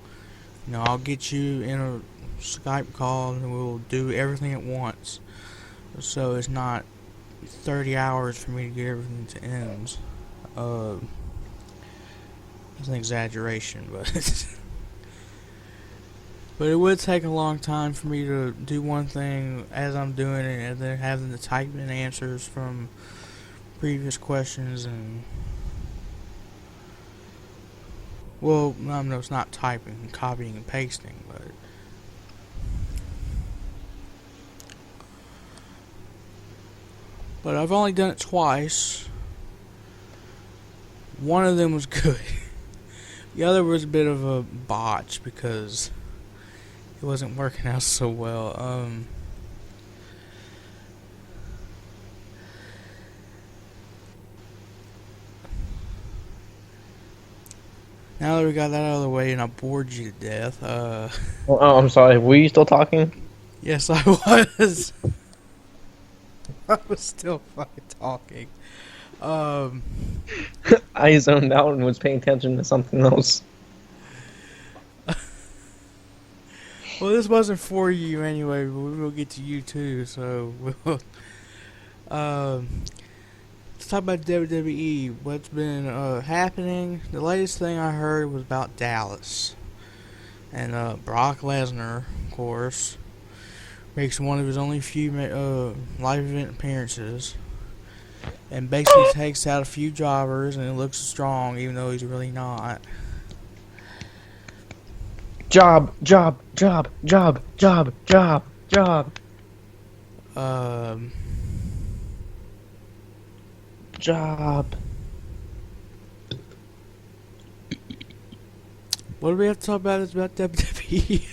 You know, I'll get you in a Skype call, and we'll do everything at once. So it's not 30 hours for me to get everything to Ends. It's an exaggeration, but but it would take a long time for me to do one thing as I'm doing it, and then having to type in answers from previous questions. And well, no, it's not typing, copying and pasting, but I've only done it twice. One of them was good. The other was a bit of a botch because it wasn't working out so well. Now that we got that out of the way and I bored you to death, Oh, I'm sorry. Were you still talking? yes, I was. I was still fucking talking. I zoned out and was paying attention to something else. Well, this wasn't for you anyway, but we will get to you too, so we'll let's talk about WWE. What's been happening? The latest thing I heard was about Dallas. And Brock Lesnar, of course, makes one of his only few live event appearances, and basically takes out a few jobbers, and it looks strong even though he's really not. Job. Job. What do we have to talk about? It's about WWE.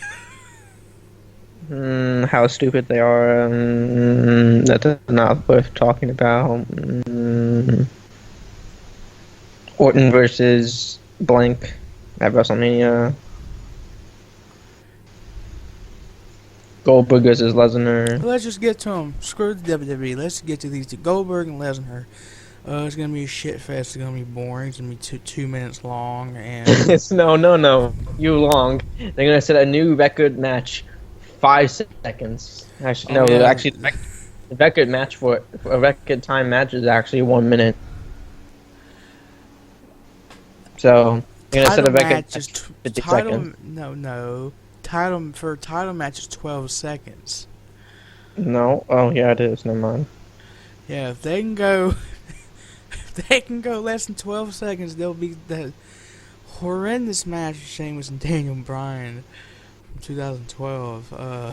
How stupid they are. That's not worth talking about. Orton versus blank at WrestleMania. Goldberg versus Lesnar. Let's just get to them. Screw the WWE. Let's get to these two. Goldberg and Lesnar. It's gonna be a shit fest. It's gonna be boring. It's gonna be 2 minutes long. And no. You long. They're gonna set a new record match. 5 seconds. Actually, no. Yeah. Actually, the record match for a record time match is actually 1 minute. So you're gonna set a record match 50 seconds. No. Title match is 12 seconds. No. Oh yeah, it is. Never mind. Yeah, if they can go, less than 12 seconds, there'll be that horrendous match of Sheamus and Daniel Bryan from 2012. No,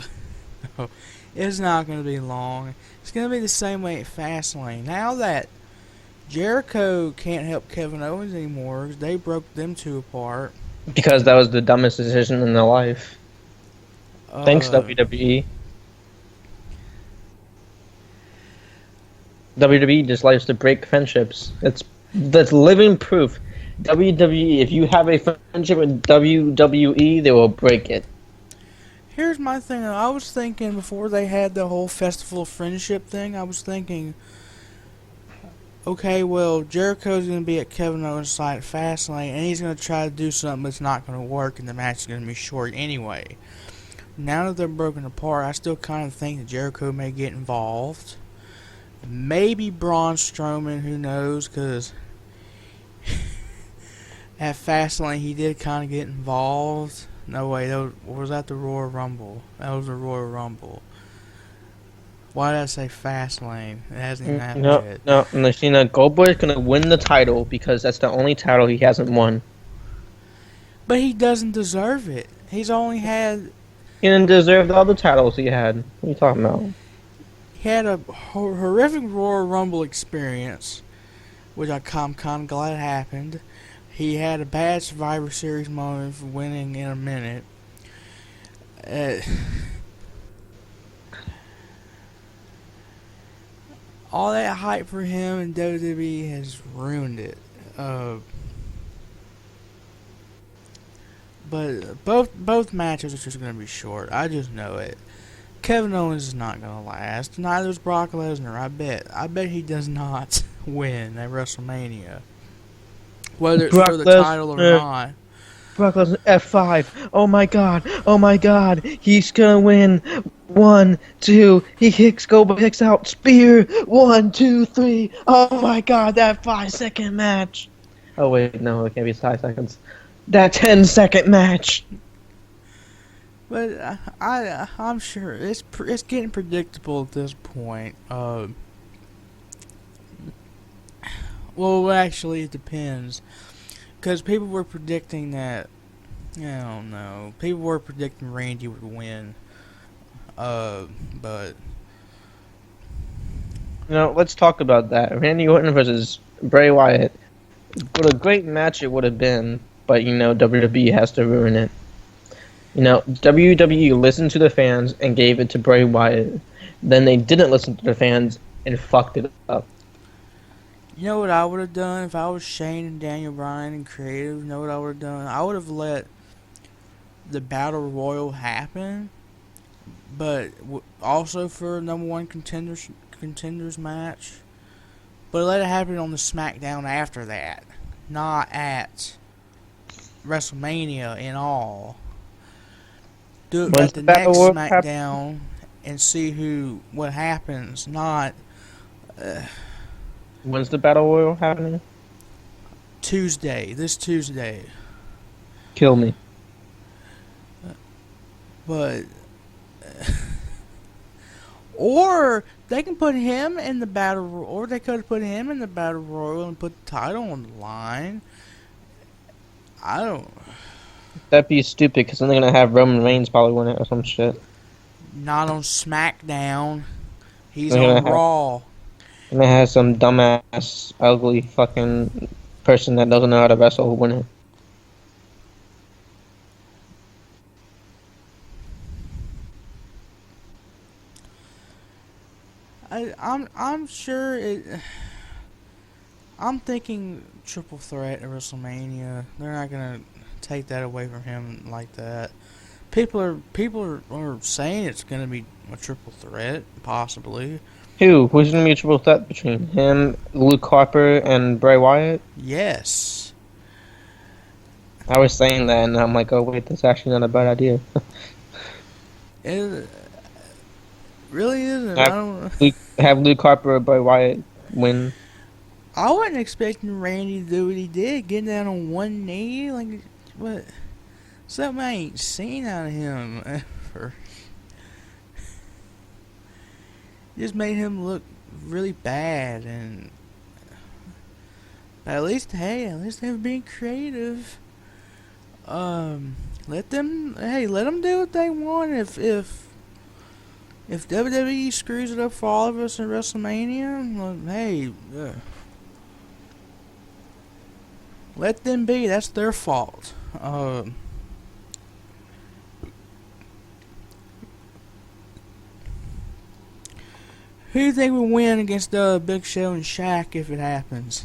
it's not going to be long. It's going to be the same way at Fastlane. Now that Jericho can't help Kevin Owens anymore, they broke them two apart. Because that was the dumbest decision in their life. Thanks, WWE. WWE just likes to break friendships. That's living proof. WWE, if you have a friendship with WWE, they will break it. Here's my thing. I was thinking before they had the whole Festival of Friendship thing, I was thinking, okay, well, Jericho's going to be at Kevin Owens' side at Fastlane, and he's going to try to do something that's not going to work, and the match is going to be short anyway. Now that they're broken apart, I still kind of think that Jericho may get involved. Maybe Braun Strowman, who knows, because at Fastlane he did kind of get involved. No way, was that the Royal Rumble? That was the Royal Rumble. Why did I say Fastlane? It hasn't even happened yet. No, and Goldberg's going to win the title because that's the only title he hasn't won. But he doesn't deserve it. He's only had... He didn't deserve the other titles he had. What are you talking about? He had a horrific Royal Rumble experience, which I'm kind of glad happened. He had a bad Survivor Series moment for winning in a minute. All that hype for him in WWE has ruined it. But both matches are just going to be short. I just know it. Kevin Owens is not going to last. Neither is Brock Lesnar. I bet he does not win at WrestleMania, whether it's for the title or not. Brock Lesnar F5. Oh my God. He's gonna win. 1, 2. He kicks out. Spear. 1, 2, 3. Oh my God, that 5-second match. Oh wait, no, it can't be 5 seconds. That 10-second match. But I'm sure it's getting predictable at this point. Well, actually, it depends. Because people were predicting that... I don't know. People were predicting Randy would win. But... Let's talk about that. Randy Orton versus Bray Wyatt. What a great match it would have been. But, WWE has to ruin it. WWE listened to the fans and gave it to Bray Wyatt. Then they didn't listen to the fans and fucked it up. You know what I would have done if I was Shane and Daniel Bryan and creative? You know what I would have done? I would have let the Battle Royal happen, but also for a number one contenders match. But let it happen on the SmackDown after that, not at WrestleMania in all. Do it at the next SmackDown and see what happens, not... When's the Battle Royal happening? This Tuesday. Kill me. But... or they can put him in the Battle... Or they could have put him in the Battle Royal and put the title on the line. I don't... That'd be stupid, because then they're going to have Roman Reigns probably win it or some shit. Not on SmackDown. He's on Raw. And they have some dumbass, ugly fucking person that doesn't know how to wrestle who win it. I'm sure it... I'm thinking triple threat at WrestleMania. They're not gonna take that away from him like that. People are saying it's gonna be a triple threat, possibly. Who's gonna be a triple threat between him, Luke Harper, and Bray Wyatt? Yes. I was saying that, and I'm like, oh wait, that's actually not a bad idea. It really isn't. Have Luke Harper or Bray Wyatt win. I wasn't expecting Randy to do what he did, getting down on one knee. Like, what? Something I ain't seen out of him ever. Just made him look really bad, and at least they were being creative. Let them do what they want. If WWE screws it up for all of us in WrestleMania, let them be. That's their fault. Who do you think will win against Big Show and Shaq if it happens?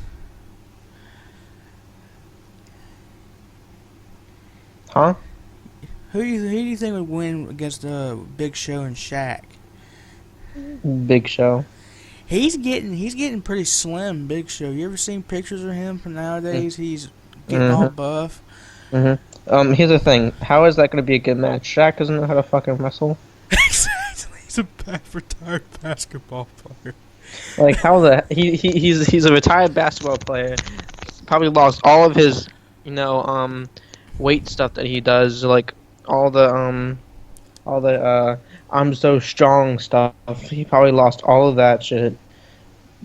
Huh? Who do you think would win against Big Show and Shaq? Big Show. He's getting pretty slim, Big Show. You ever seen pictures of him from nowadays? He's getting all buff. Here's the thing. How is that going to be a good match? Shaq doesn't know how to fucking wrestle. Exactly. He's a retired basketball player. Like how he's a retired basketball player. Probably lost all of his, weight stuff that he does, like all the I'm so strong stuff. He probably lost all of that shit.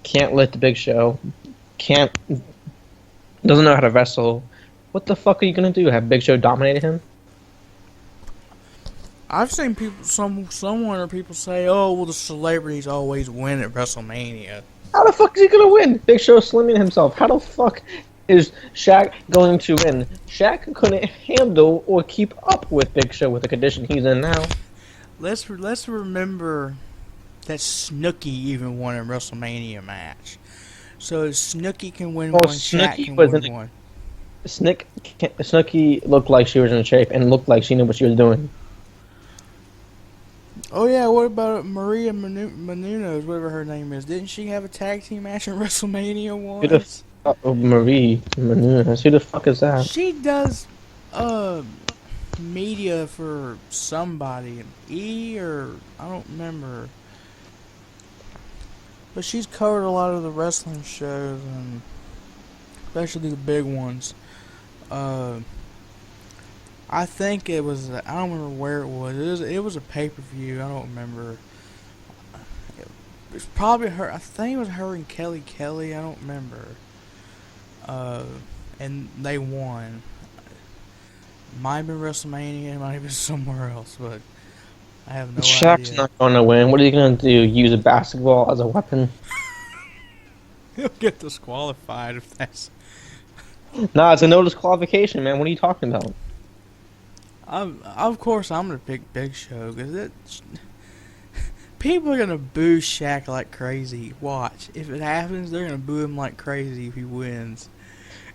Can't lift the Big Show. Doesn't know how to wrestle. What the fuck are you gonna do? Have Big Show dominated him? I've seen someone or people say, "Oh, well, the celebrities always win at WrestleMania." How the fuck is he gonna win? Big Show slimming himself. How the fuck is Shaq going to win? Shaq couldn't handle or keep up with Big Show with the condition he's in now. Let's remember that Snooki even won a WrestleMania match. So if Snooki can win one, Shaq can win one. Snooki looked like she was in shape and looked like she knew what she was doing. Oh yeah, what about Maria Menounos, whatever her name is? Didn't she have a tag team match at WrestleMania once? Marie Menounos, who the fuck is that? She does media for somebody, or I don't remember. But she's covered a lot of the wrestling shows, and especially the big ones. I think it was, I don't remember where it was. It was a pay-per-view. I don't remember. It was probably her. I think it was her and Kelly Kelly. I don't remember. And they won. Might have been WrestleMania. It might have been somewhere else, but I have no idea. Shaq's not going to win. What are you going to do? Use a basketball as a weapon? He'll get disqualified if that's... Nah, it's a no disqualification, man. What are you talking about? Of course, I'm going to pick Big Show, because people are going to boo Shaq like crazy. Watch. If it happens, they're going to boo him like crazy if he wins.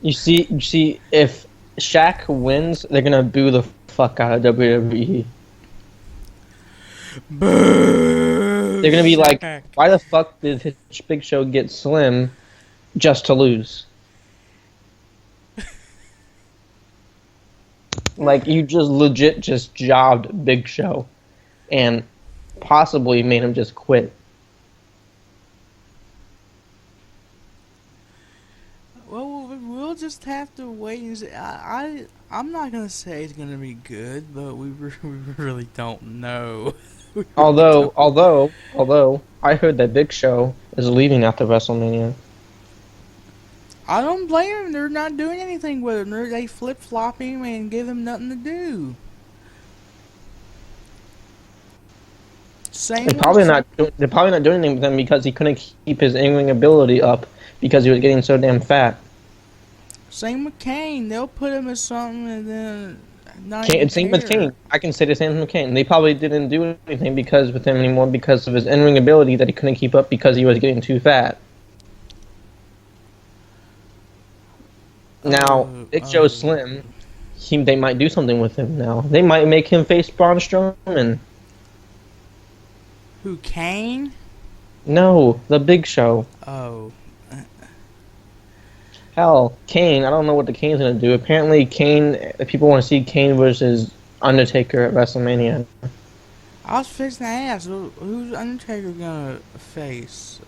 You see, if Shaq wins, they're going to boo the fuck out of WWE. Boo! They're going to be like, why the fuck did Big Show get slim just to lose? Like, you just legit just jobbed Big Show and possibly made him just quit. Well, we'll just have to wait and see. I'm not going to say it's going to be good, but we really don't know. Although, I heard that Big Show is leaving after WrestleMania. I don't blame him. They're not doing anything with him. They flip-flop him and give him nothing to do. They're probably not doing anything with him because he couldn't keep his in-ring ability up because he was getting so damn fat. Same with Kane. They'll put him as something and then same with Kane. I can say the same with Kane. They probably didn't do anything with him anymore because of his in-ring ability that he couldn't keep up because he was getting too fat. Now, Big Show's slim. They might do something with him now. They might make him face Braun Strowman. Who, Kane? No, the Big Show. Oh. Hell, Kane. I don't know what the Kane's gonna do. Apparently, people want to see Kane versus Undertaker at WrestleMania. I was fixing to ask, who's Undertaker gonna face?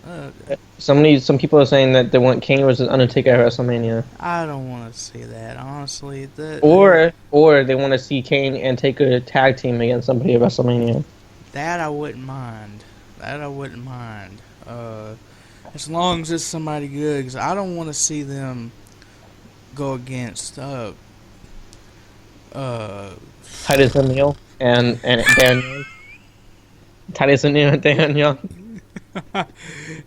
Some people are saying that they want Kane versus Undertaker at WrestleMania. I don't want to see that, honestly. Or they want to see Kane and Taker tag team against somebody at WrestleMania. That I wouldn't mind. As long as it's somebody good, because I don't want to see them go against Titus O'Neil and Dan Young. Titus O'Neil and Dan Young.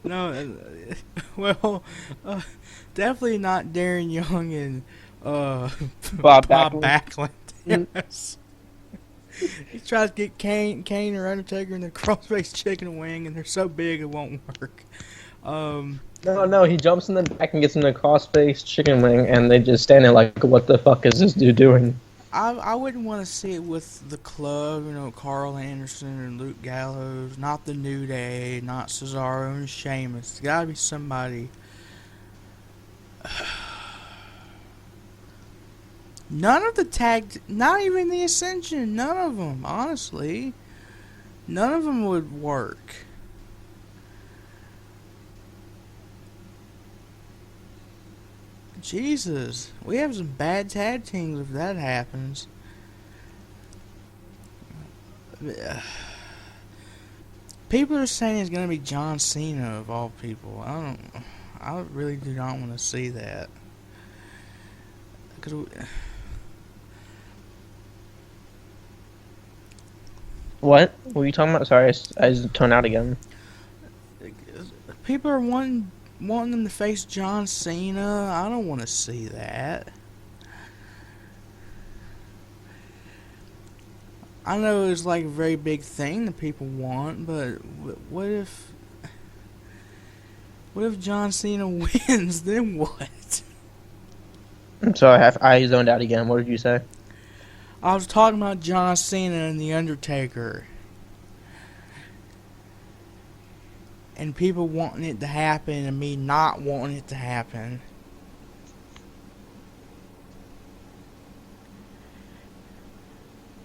No, well, definitely not Darren Young and Bob Backlund. Yes. He tries to get Kane or Undertaker in the crossface chicken wing, and they're so big it won't work. No, he jumps in the back and gets in the crossface chicken wing, and they just stand there like, what the fuck is this dude doing? I wouldn't want to see it with the club, Carl Anderson and Luke Gallows, not the New Day, not Cesaro and Sheamus. It's gotta be somebody. None of the not even the Ascension, none of them, honestly. None of them would work. Jesus, we have some bad tag teams if that happens. People are saying it's gonna be John Cena of all people. I really do not want to see that. What were you talking about? Sorry, I just toned out again. People are wanting them to face John Cena. I don't want to see that. I know it's like a very big thing that people want, but what if John Cena wins? Then what? I'm sorry, I zoned out again. What did you say? I was talking about John Cena and The Undertaker. And people wanting it to happen and me not wanting it to happen.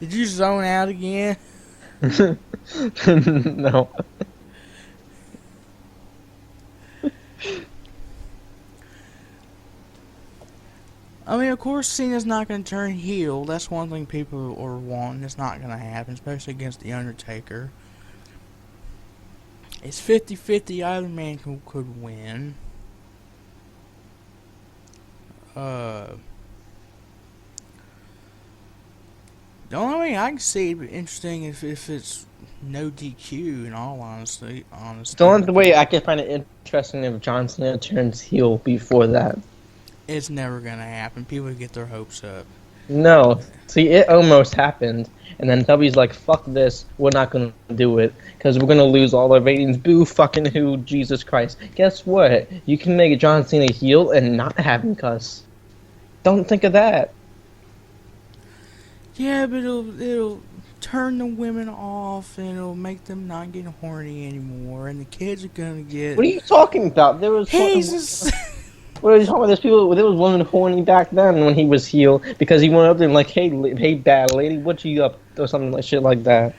Did you zone out again? No. I mean, of course, Cena's not going to turn heel. That's one thing people are wanting. It's not going to happen, especially against The Undertaker. It's 50-50. Either man could win. The only way I can see it interesting if it's no DQ, in all honesty. The only way I can find it interesting if John Cena turns heel before that. It's never going to happen. People get their hopes up. No. See, it almost happened. And then W's like, fuck this. We're not going to do it. Because we're going to lose all our ratings. Boo fucking who, Jesus Christ. Guess what? You can make John Cena heel and not have him cuss. Don't think of that. Yeah, but it'll turn the women off and it'll make them not get horny anymore. And the kids are going to get... What are you talking about? There was... Jesus... What are you talking about? There was women horny back then when he was heel because he went up there and like, hey, bad lady, what you up? Or something like shit like that.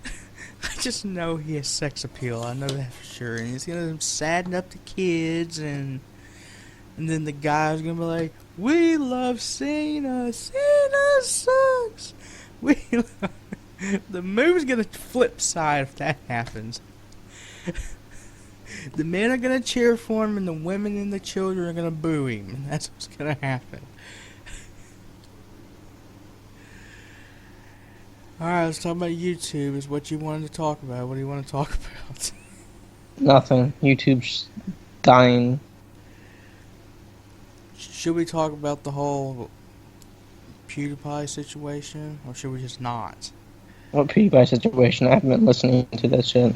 I just know he has sex appeal. I know that for sure. And he's gonna sadden up the kids, and then the guy's gonna be like, "We love Cena. Cena sucks." The movie's gonna flip side if that happens. The men are going to cheer for him, and the women and the children are going to boo him. And that's what's going to happen. Alright, let's talk about YouTube. Is what you wanted to talk about. What do you want to talk about? Nothing. YouTube's dying. Should we talk about the whole PewDiePie situation? Or should we just not? What PewDiePie situation? I haven't been listening to that shit.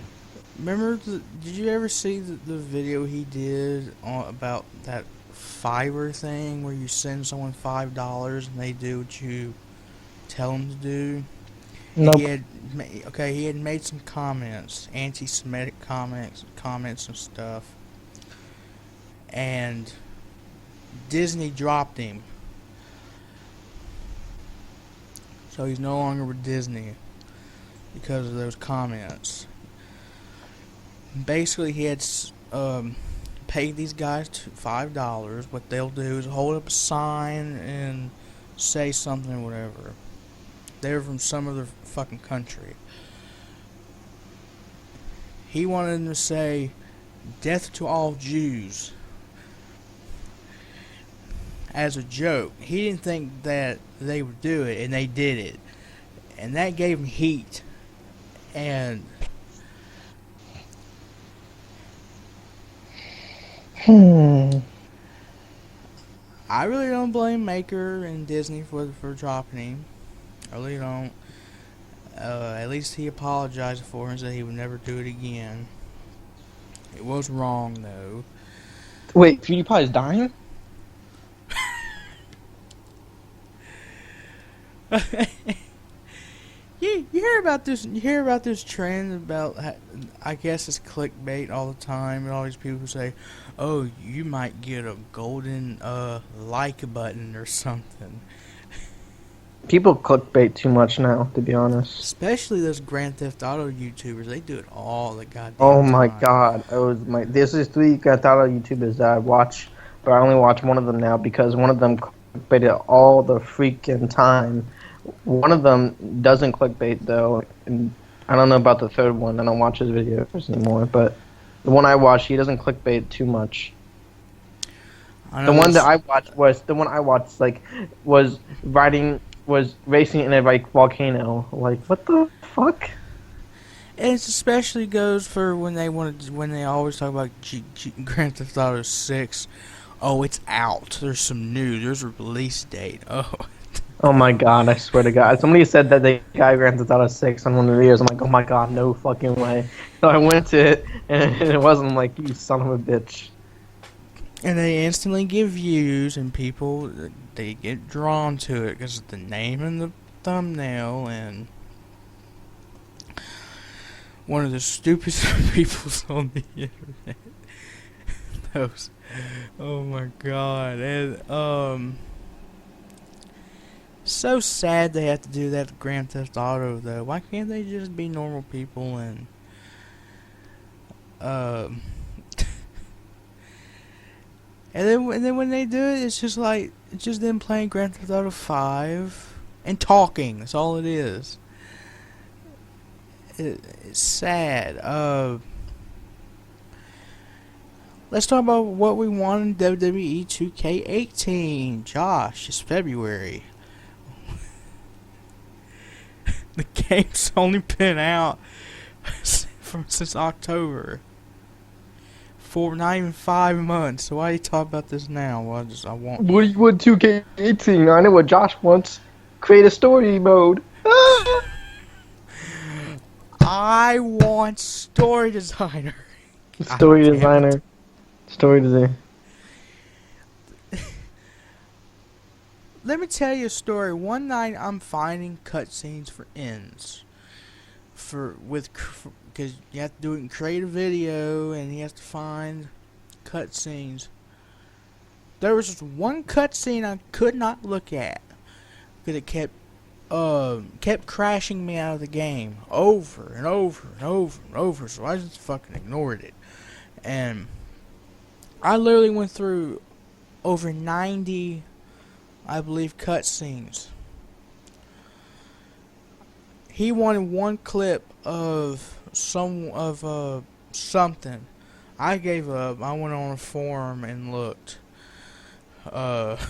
Remember, did you ever see the video he did about that Fiverr thing where you send someone $5 and they do what you tell them to do? Nope. He had made some comments, anti-Semitic comments and stuff, and Disney dropped him, so he's no longer with Disney because of those comments. Basically, he had paid these guys $5. What they'll do is hold up a sign and say something or whatever. They're from some other fucking country. He wanted them to say, "Death to all Jews," as a joke. He didn't think that they would do it, and they did it. And that gave him heat. And... I really don't blame Maker and Disney for dropping him. I really don't. At least he apologized for it and said he would never do it again. It was wrong, though. Wait, PewDiePie is dying? You hear about this? You hear about this trend about? I guess it's clickbait all the time, and all these people say, "Oh, you might get a golden like button or something." People clickbait too much now, to be honest. Especially those Grand Theft Auto YouTubers, they do it all the goddamn Oh time. my god! This is 3 Grand Theft Auto YouTubers that I watch, but I only watch one of them now because one of them clickbaited all the freaking time. One of them doesn't clickbait though, and I don't know about the third one. I don't watch his videos anymore, but the one I watch, he doesn't clickbait too much. The one that I watched was racing in a volcano. Like, what the fuck? And it especially goes for when they always talk about Grand Theft Auto 6. Oh, it's out. There's some news. There's a release date. Oh. Oh my god, I swear to god. Somebody said that they got Grand Theft Auto 6 on one of the videos. I'm like, oh my god, no fucking way. So I went to it, and it wasn't. Like, you son of a bitch. And they instantly get views, and people, they get drawn to it because of the name and the thumbnail, and one of the stupidest people on the internet. Those, oh my god, and so sad they have to do that to Grand Theft Auto though. Why can't they just be normal people and and then when they do it, it's just them playing Grand Theft Auto 5 and talking. That's all it is. It's sad. Let's talk about what we want in WWE 2K18. Josh, it's February. The game's only been out since October. For not even 5 months. So why are you talking about this now? Well, I want. What do you want 2K18? I know what Josh wants. Create a story mode. I want story designer. Story designer. Let me tell you a story. One night I'm finding cutscenes for ends. Because you have to do it in create a video, and you have to find cutscenes. There was just one cutscene I could not look at because it kept crashing me out of the game over and over and over and over. So I just fucking ignored it, and I literally went through over 90, I believe, cutscenes. He wanted one clip of something. I gave up. I went on a forum and looked. But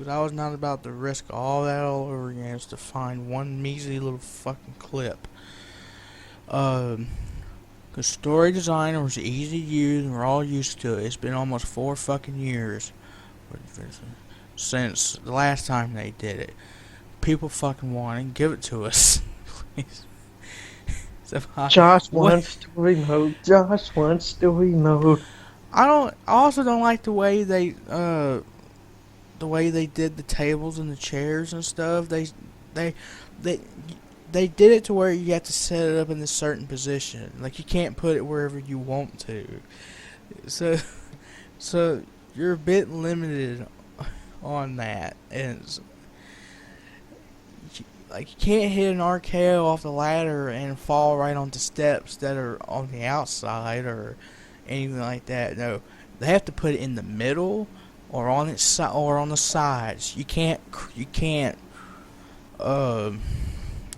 I was not about to risk all that all over again just to find one measly little fucking clip. Because story designer was easy to use and we're all used to it. It's been almost 4 fucking years since the last time they did it. People fucking want it. Give it to us. Please. Josh wants story mode. I also don't like the way they did the tables and the chairs and stuff. They did it to where you have to set it up in a certain position. Like, you can't put it wherever you want to. So you're a bit limited on that. And like, you can't hit an RKO off the ladder and fall right onto steps that are on the outside or anything like that. No, they have to put it in the middle or on its or on the sides. You can't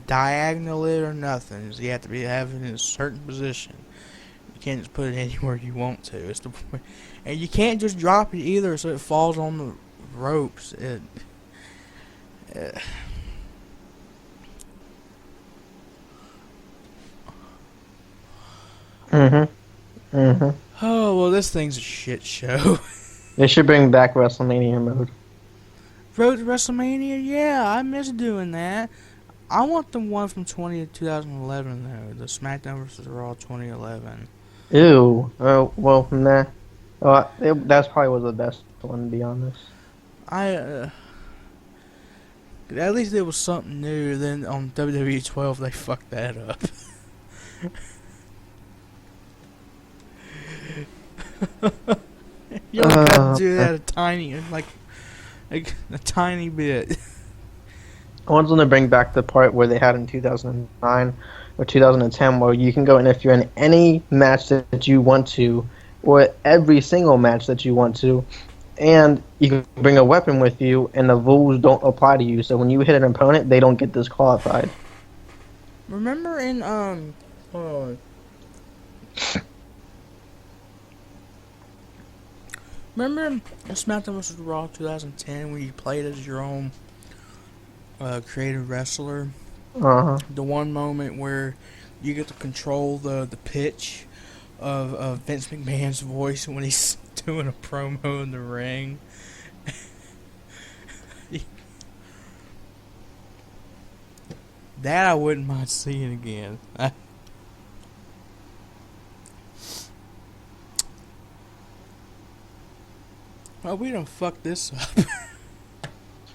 diagonal it or nothing. You have to have it in a certain position. You can't just put it anywhere you want to. It's the point. And you can't just drop it either, so it falls on the ropes. Oh, well, this thing's a shit show. They should bring back WrestleMania mode. Road to WrestleMania? Yeah, I miss doing that. I want the one from 2011, though. The SmackDown vs. Raw 2011. Ew. Oh, well, nah. That's probably was the best one, to be honest. At least it was something new. Then on WWE 12, they fucked that up. You only got to do that a tiny bit. I want them to bring back the part where they had in 2009 or 2010 where you can go and if you're in any match that you want to, or every single match that you want to, and you can bring a weapon with you and the rules don't apply to you. So when you hit an opponent, they don't get disqualified. Remember in remember in SmackDown vs. Raw 2010 when you played as your own creative wrestler? The one moment where you get to control the pitch of Vince McMahon's voice when he's doing a promo in the ring. That I wouldn't mind seeing again. Well, we done fucked this up.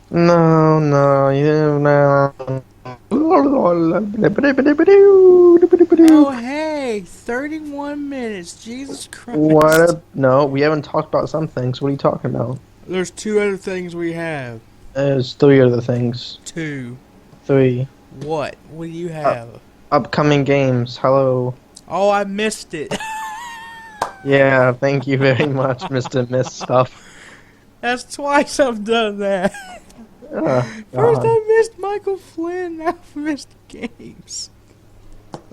No, you know. Oh, hey, 31 minutes. Jesus Christ. No, we haven't talked about some things. What are you talking about? There's two other things we have. There's three other things. Two. Three. What? What do you have? Upcoming games. Hello. Oh, I missed it. Yeah, thank you very much, Mr. Miss Stuff. That's twice I've done that. First I missed Michael Flynn, now I missed games.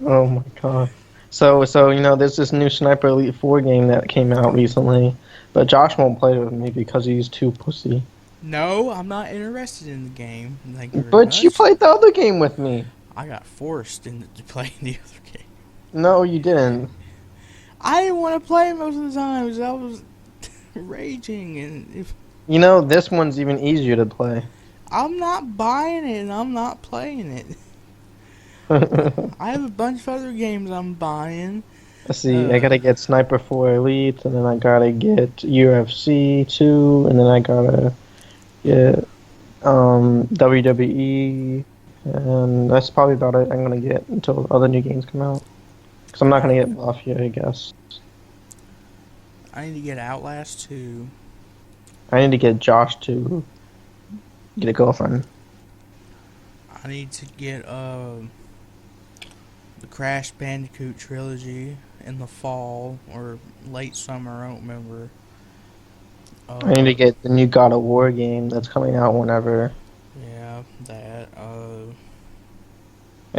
Oh my god. So you know, there's this new Sniper Elite 4 game that came out recently, but Josh won't play with me because he's too pussy. No, I'm not interested in the game. Thank you very But much. you played the other game with me. I got forced into playing the other game. No, you didn't. I didn't want to play most of the times. I was raging, and You know, this one's even easier to play. I'm not buying it, and I'm not playing it. I have a bunch of other games I'm buying. Let's see, I gotta get Sniper 4 Elite, and then I gotta get UFC 2, and then I gotta get WWE, and that's probably about it I'm gonna get until other new games come out. Because I'm not gonna get Mafia, I guess. I need to get Outlast 2. I need to get Josh to get a girlfriend. I need to get the Crash Bandicoot trilogy in the fall or late summer. I don't remember. I need to get the new God of War game that's coming out whenever. Yeah, that. I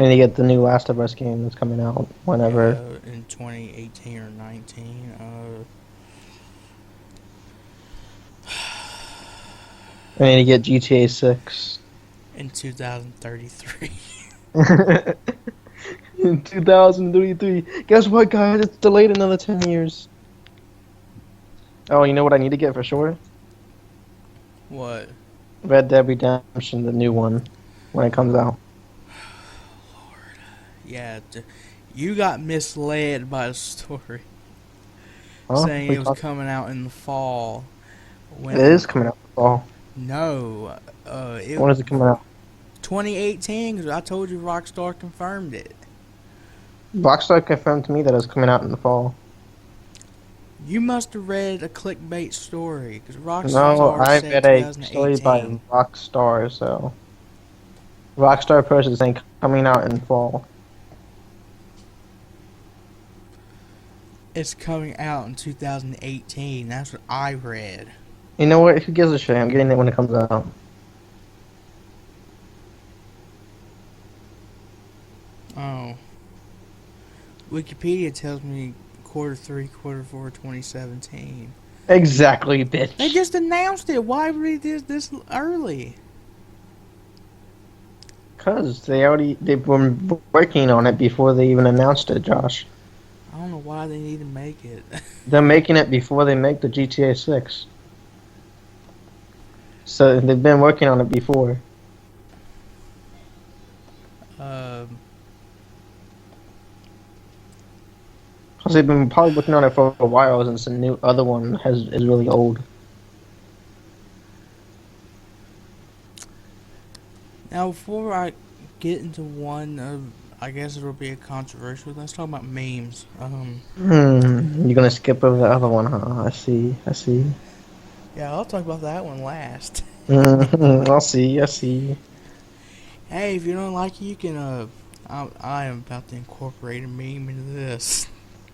need to get the new Last of Us game that's coming out whenever. In 2018 or 19. I need to get GTA 6. In 2033. In 2033. Guess what, guys? It's delayed another 10 years. Oh, you know what I need to get for sure? What? Red Dead Redemption, the new one, when it comes out. Lord. Yeah, you got misled by the story. Huh? Saying it was coming out in the fall. It is coming out in the fall. No. When is it coming out? 2018, because I told you Rockstar confirmed it. Rockstar confirmed to me that it's coming out in the fall. You must have read a clickbait story, because Rockstar No, I said read a story by 2018. Rockstar, so... Rockstar Purchase ain't coming out in fall. It's coming out in 2018. That's what I read. You know what? Who gives a shit? I'm getting it when it comes out. Oh. Wikipedia tells me Q3, Q4 2017. Exactly, bitch. They just announced it. Why would they do this early? Because they've been working on it before they even announced it, Josh. I don't know why they need to make it. They're making it before they make the GTA 6. So they've been working on it before. Because they've been probably working on it for a while since the new other one is really old. Now, before I get into one of, I guess it'll be a controversial. Let's talk about memes. You're gonna skip over the other one, huh? I see. I see. Yeah, I'll talk about that one last. I see. I see. Hey, if you don't like it, you can. I am about to incorporate a meme into this.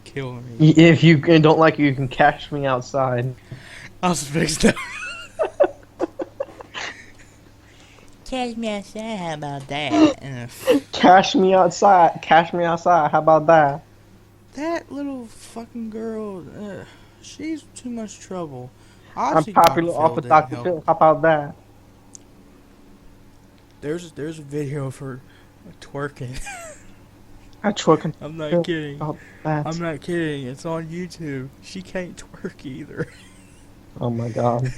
Kill me. If you don't like it, you can catch me outside. I was fixed that. Catch me outside. How about that? Cash me outside. Cash me outside. How about that? That little fucking girl. She's too much trouble. I'm Obviously, popular off of Dr. Phil. How about that? There's a video of her twerking. I twerking. I'm not kidding. That. I'm not kidding. It's on YouTube. She can't twerk either. Oh my god.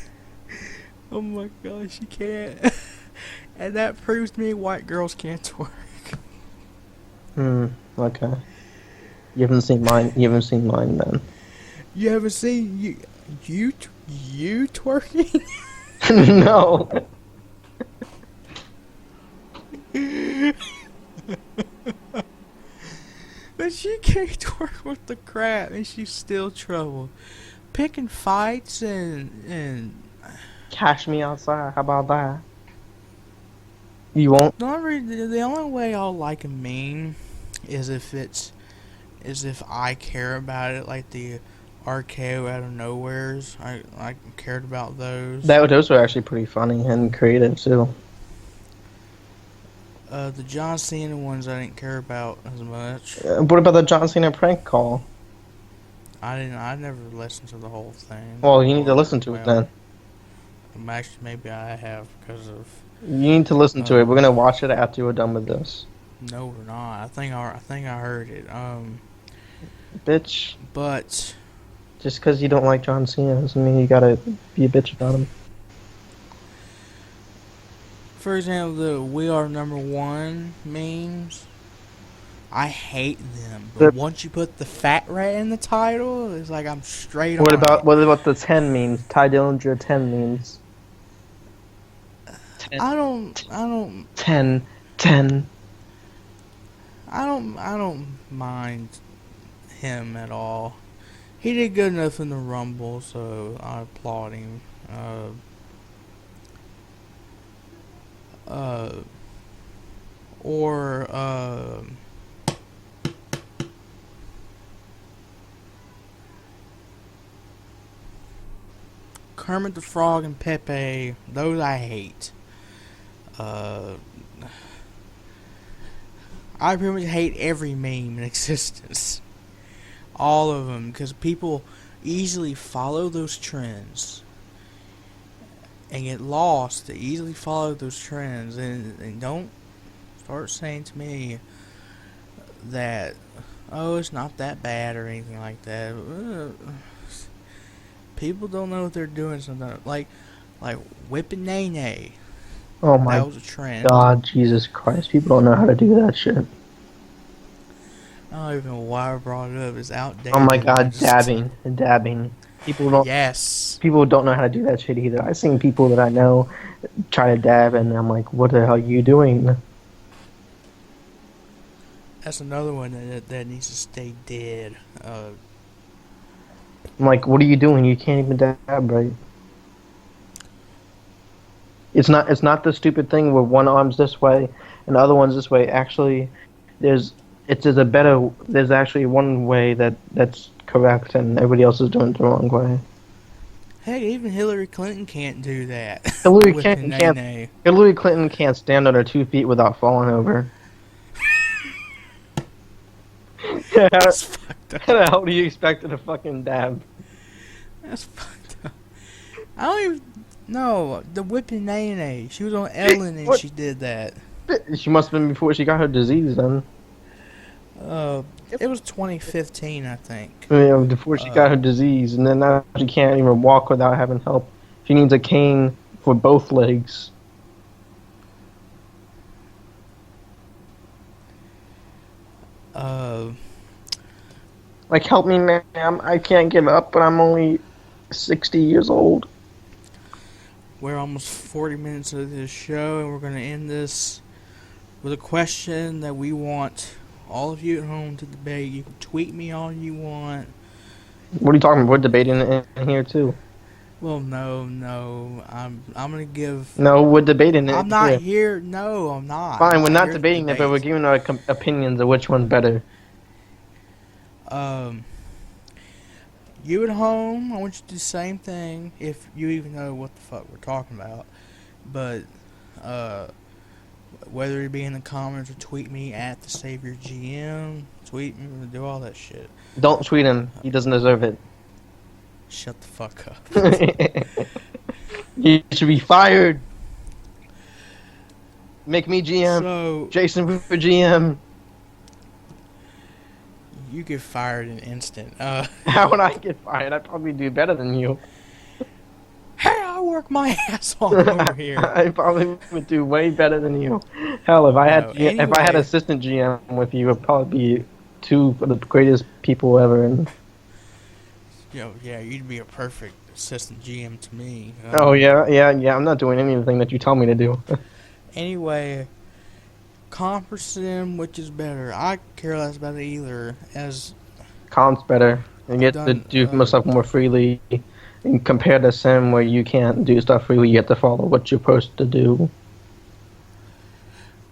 Oh my god, she can't. And that proves to me white girls can't twerk. Okay. You haven't seen mine. You haven't seen mine then. You haven't seen you twerking? No. But she can't twerk with the crap, and she's still trouble. Picking fights and Cash me outside. How about that? You won't. the only way I'll like a meme is if I care about it, like the RKO out of nowheres. I cared about those. Those were actually pretty funny and creative too. The John Cena ones I didn't care about as much. What about the John Cena prank call? I never listened to the whole thing. Well, you need to listen to it then. Actually, maybe I have because of. You need to listen to it. We're gonna watch it after we're done with this. No, we're not. I think I heard it. Bitch. But just because you don't like John Cena doesn't mean you gotta be a bitch about him. For example, the "We Are Number One" memes. I hate them. But once you put the fat rat in the title, it's like I'm straight on. What about the 10 memes? Ty Dillinger 10 memes. 10. I don't 10. I don't mind him at all. He did good enough in the Rumble, so I applaud him. Kermit the Frog and Pepe, those I hate. I pretty much hate every meme in existence. All of them, because people easily follow those trends and get lost. They easily follow those trends and don't start saying to me that, oh, it's not that bad or anything like that. People don't know what they're doing sometimes. Like whipping Nene. Oh my that was a trend. God, Jesus Christ. People don't know how to do that shit. I don't even know why I brought it up. It's outdated. Oh my God, dabbing. People don't. Yes. People don't know how to do that shit either. I've seen people that I know try to dab, and I'm like, "What the hell are you doing?" That's another one that needs to stay dead. I'm like, "What are you doing? You can't even dab right." It's not the stupid thing where one arm's this way and the other one's this way. Actually, there's actually one way that's correct, and everybody else is doing it the wrong way. Heck, even Hillary Clinton can't do that. Hillary Clinton can't stand on her 2 feet without falling over. That's fucked up. How the hell do you expect her to fucking dab? That's fucked up. I don't even know. The whipping Nene. She was on Ellen and she did that. She must have been before she got her disease then. It was 2015, I think. Yeah, before she got her disease, and then now she can't even walk without having help. She needs a cane for both legs. Like, help me, ma'am. I can't get up, but I'm only 60 years old. We're almost 40 minutes of this show, and we're going to end this with a question that we want all of you at home to debate. You can tweet me all you want. What are you talking about? We're debating it in here too. Well, no. I'm going to give... No, we're debating it. I'm not here. No, I'm not. Fine, we're not debating it, but we're giving our opinions of which one's better. You at home, I want you to do the same thing, if you even know what the fuck we're talking about. But, whether it be in the comments or tweet me at the Savior GM, tweet me, do all that shit. Don't tweet him. He doesn't deserve it. Shut the fuck up. You should be fired. Make me GM. So, Jason for GM. You get fired in an instant. How would I get fired? I'd probably do better than you. Hey, I work my ass off over here. I probably would do way better than you. Hell, if I had assistant GM with you, it'd probably be two of the greatest people ever. And yeah, you'd be a perfect assistant GM to me. Yeah. I'm not doing anything that you tell me to do. Anyway, comp or sim, which is better? I care less about it either. As comp's better. You get to do stuff more freely. And compared to sim, where you can't do stuff freely, you have to follow what you're supposed to do.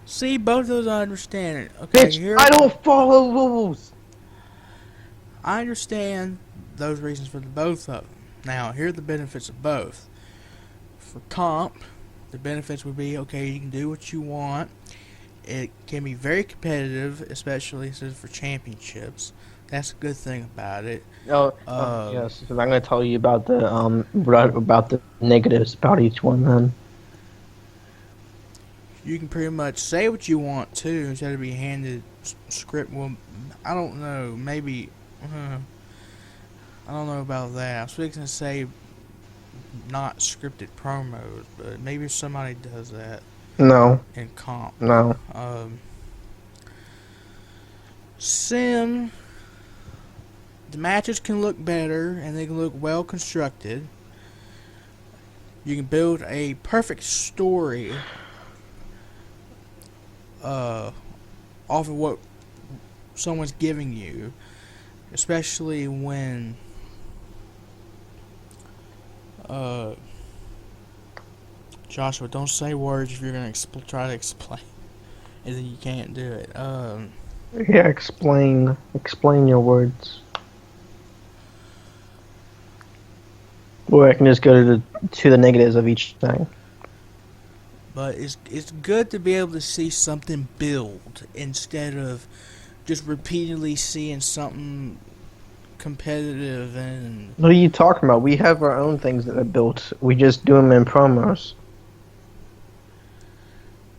See, both of those I understand. Okay, Bitch, I don't follow rules. I understand those reasons for the both of them. Now, here are the benefits of both. For comp, the benefits would be, okay, you can do what you want. It can be very competitive, especially for championships. That's a good thing about it. Yes. So I'm going to tell you about the negatives about each one. Then you can pretty much say what you want to instead of be handed script. Well, I don't know. Maybe I don't know about that. I was fixing to say not scripted promos, but maybe somebody does that. No. In comp. No. Sim. The matches can look better and they can look well constructed. You can build a perfect story off of what someone's giving you, especially when Joshua, don't say words if you're going to try to explain and then you can't do it. Yeah, explain your words. Or I can just go to the negatives of each thing. But it's good to be able to see something build instead of just repeatedly seeing something competitive and... What are you talking about? We have our own things that are built. We just do them in promos.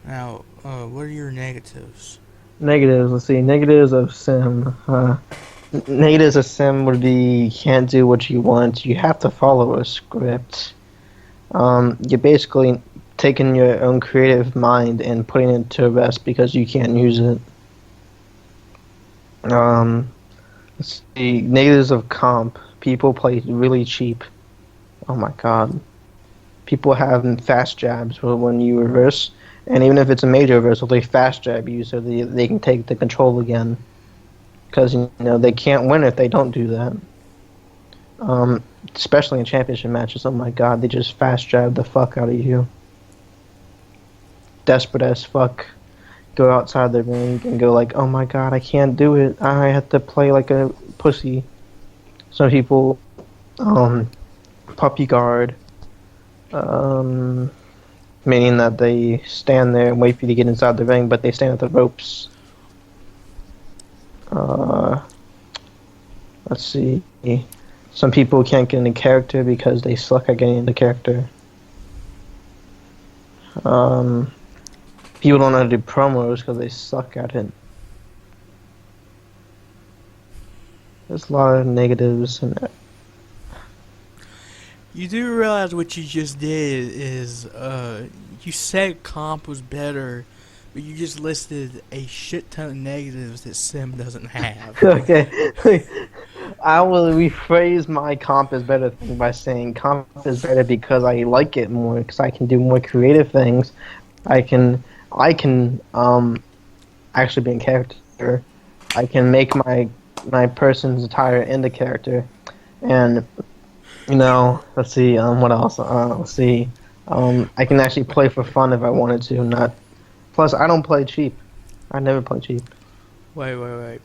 Now, what are your negatives? Negatives, let's see. Negatives of sim. Negatives of sim would be you can't do what you want. You have to follow a script. You're basically taking your own creative mind and putting it to rest because you can't use it. Let's see. Negatives of comp. People play really cheap. Oh my god. People have fast jabs when you reverse. And even if it's a major reversal, they fast jab you so they can take the control again. Because, they can't win if they don't do that. Especially in championship matches. Oh my god, they just fast jab the fuck out of you. Desperate as fuck. Go outside the ring and go like, oh my god, I can't do it. I have to play like a pussy. Some people, puppy guard. Meaning that they stand there and wait for you to get inside the ring, but they stand at the ropes. Let's see. Some people can't get into character because they suck at getting into character. People don't know how to do promos because they suck at it. There's a lot of negatives in it. You do realize what you just did is, you said comp was better, but you just listed a shit ton of negatives that sim doesn't have. Okay. I will rephrase my comp is better thing by saying comp is better because I like it more because I can do more creative things. I can actually be in character. I can make my person's attire into character, and let's see what else. Let's see. I can actually play for fun if I wanted to. Not. Plus, I don't play cheap. I never play cheap. Wait.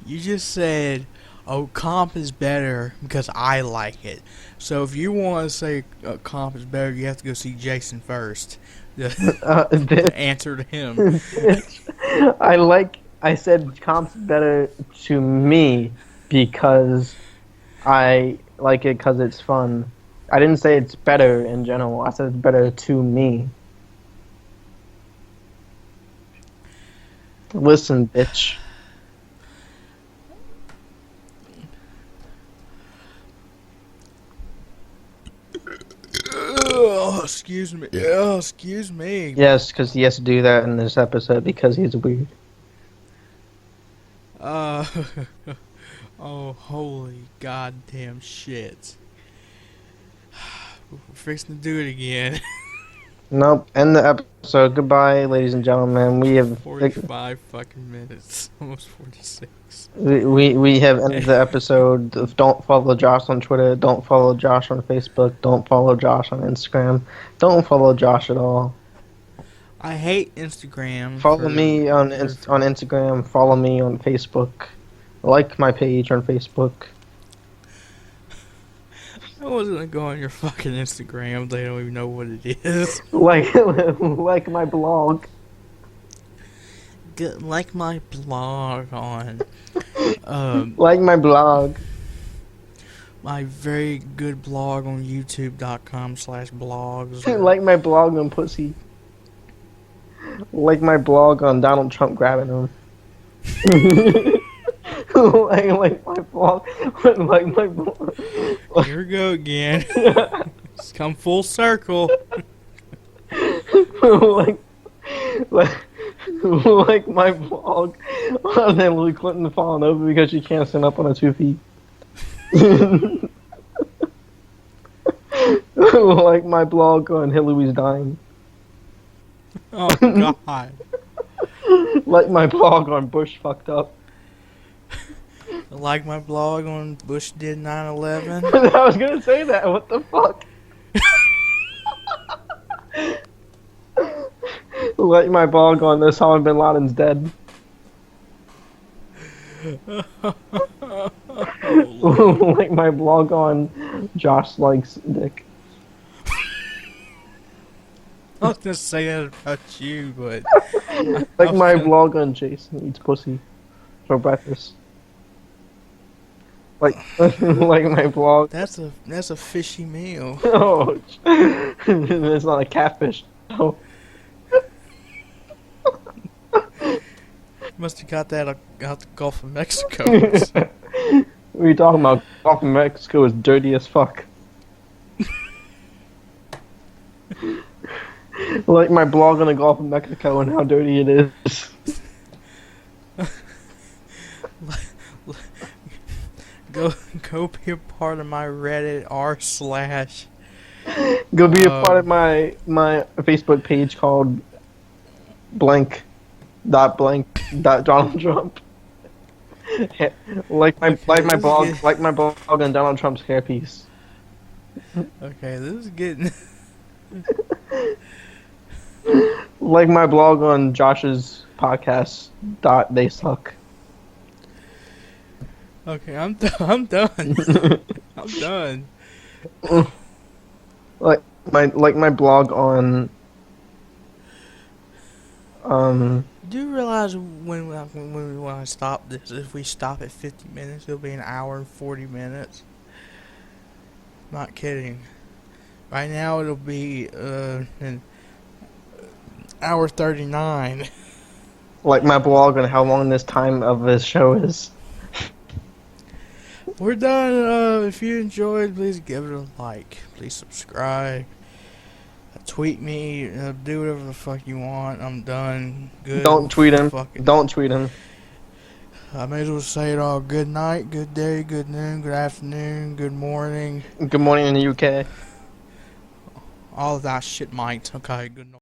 You just said, "Oh, comp is better because I like it." So if you want to say comp is better, you have to go see Jason first. The answer to him. I said comp's better to me because I like it because it's fun. I didn't say it's better in general. I said it's better to me. Listen, bitch. Oh, excuse me. Oh, excuse me. Yes, because he has to do that in this episode because he's weird. Oh, holy goddamn shit. We're fixing to do it again. Nope. End the episode. Goodbye, ladies and gentlemen. We have 45 fucking minutes. Almost 46. We have ended the episode. Don't follow Josh on Twitter. Don't follow Josh on Facebook. Don't follow Josh on Instagram. Don't follow Josh at all. I hate Instagram. Follow me on Instagram. Follow me on Facebook. Like my page on Facebook. I wasn't gonna go on your fucking Instagram. They don't even know what it is. like my blog. Like my blog on. Like my blog. My very good blog on YouTube.com/blogs. Like my blog on pussy. Like my blog on Donald Trump grabbing him. like my blog. Like my blog. Here we go again. It's come full circle. like my blog on Hillary Clinton falling over because she can't stand up on her 2 feet. Like my blog on Hillary's dying. Oh God. Like my blog on Bush fucked up. Like my blog on Bush did 9/11. I was gonna say that. What the fuck? Like my blog on Osama bin Laden's dead. Like my blog on Josh likes dick. I was gonna say that about you, but like my blog on Jason eats pussy for breakfast. Like my blog. That's a fishy meal. Oh, it's not a catfish. No. Must have got that out the Gulf of Mexico. What are you talking about? Gulf of Mexico is dirty as fuck. Like my blog on the Gulf of Mexico and how dirty it is. Go be a part of my Reddit r/. Go be a part of my Facebook page called blank dot Donald Trump. like my blog on Donald Trump's hairpiece. Okay, this is getting like my blog on Josh's podcast they suck. Okay, I'm done. I'm done. Like my blog on Do you realize when I stop this, if we stop at 50 minutes, it'll be an hour and 40 minutes? Not kidding. Right now it'll be an hour 39. Like my blog on how long this time of this show is. We're done. If you enjoyed, please give it a like. Please subscribe. Tweet me. Do whatever the fuck you want. I'm done. Good. Don't tweet him. Don't tweet him. I may as well say it all. Good night, good day, good noon, good afternoon, good morning. Good morning in the UK. All of that shit, mate. Okay, good night.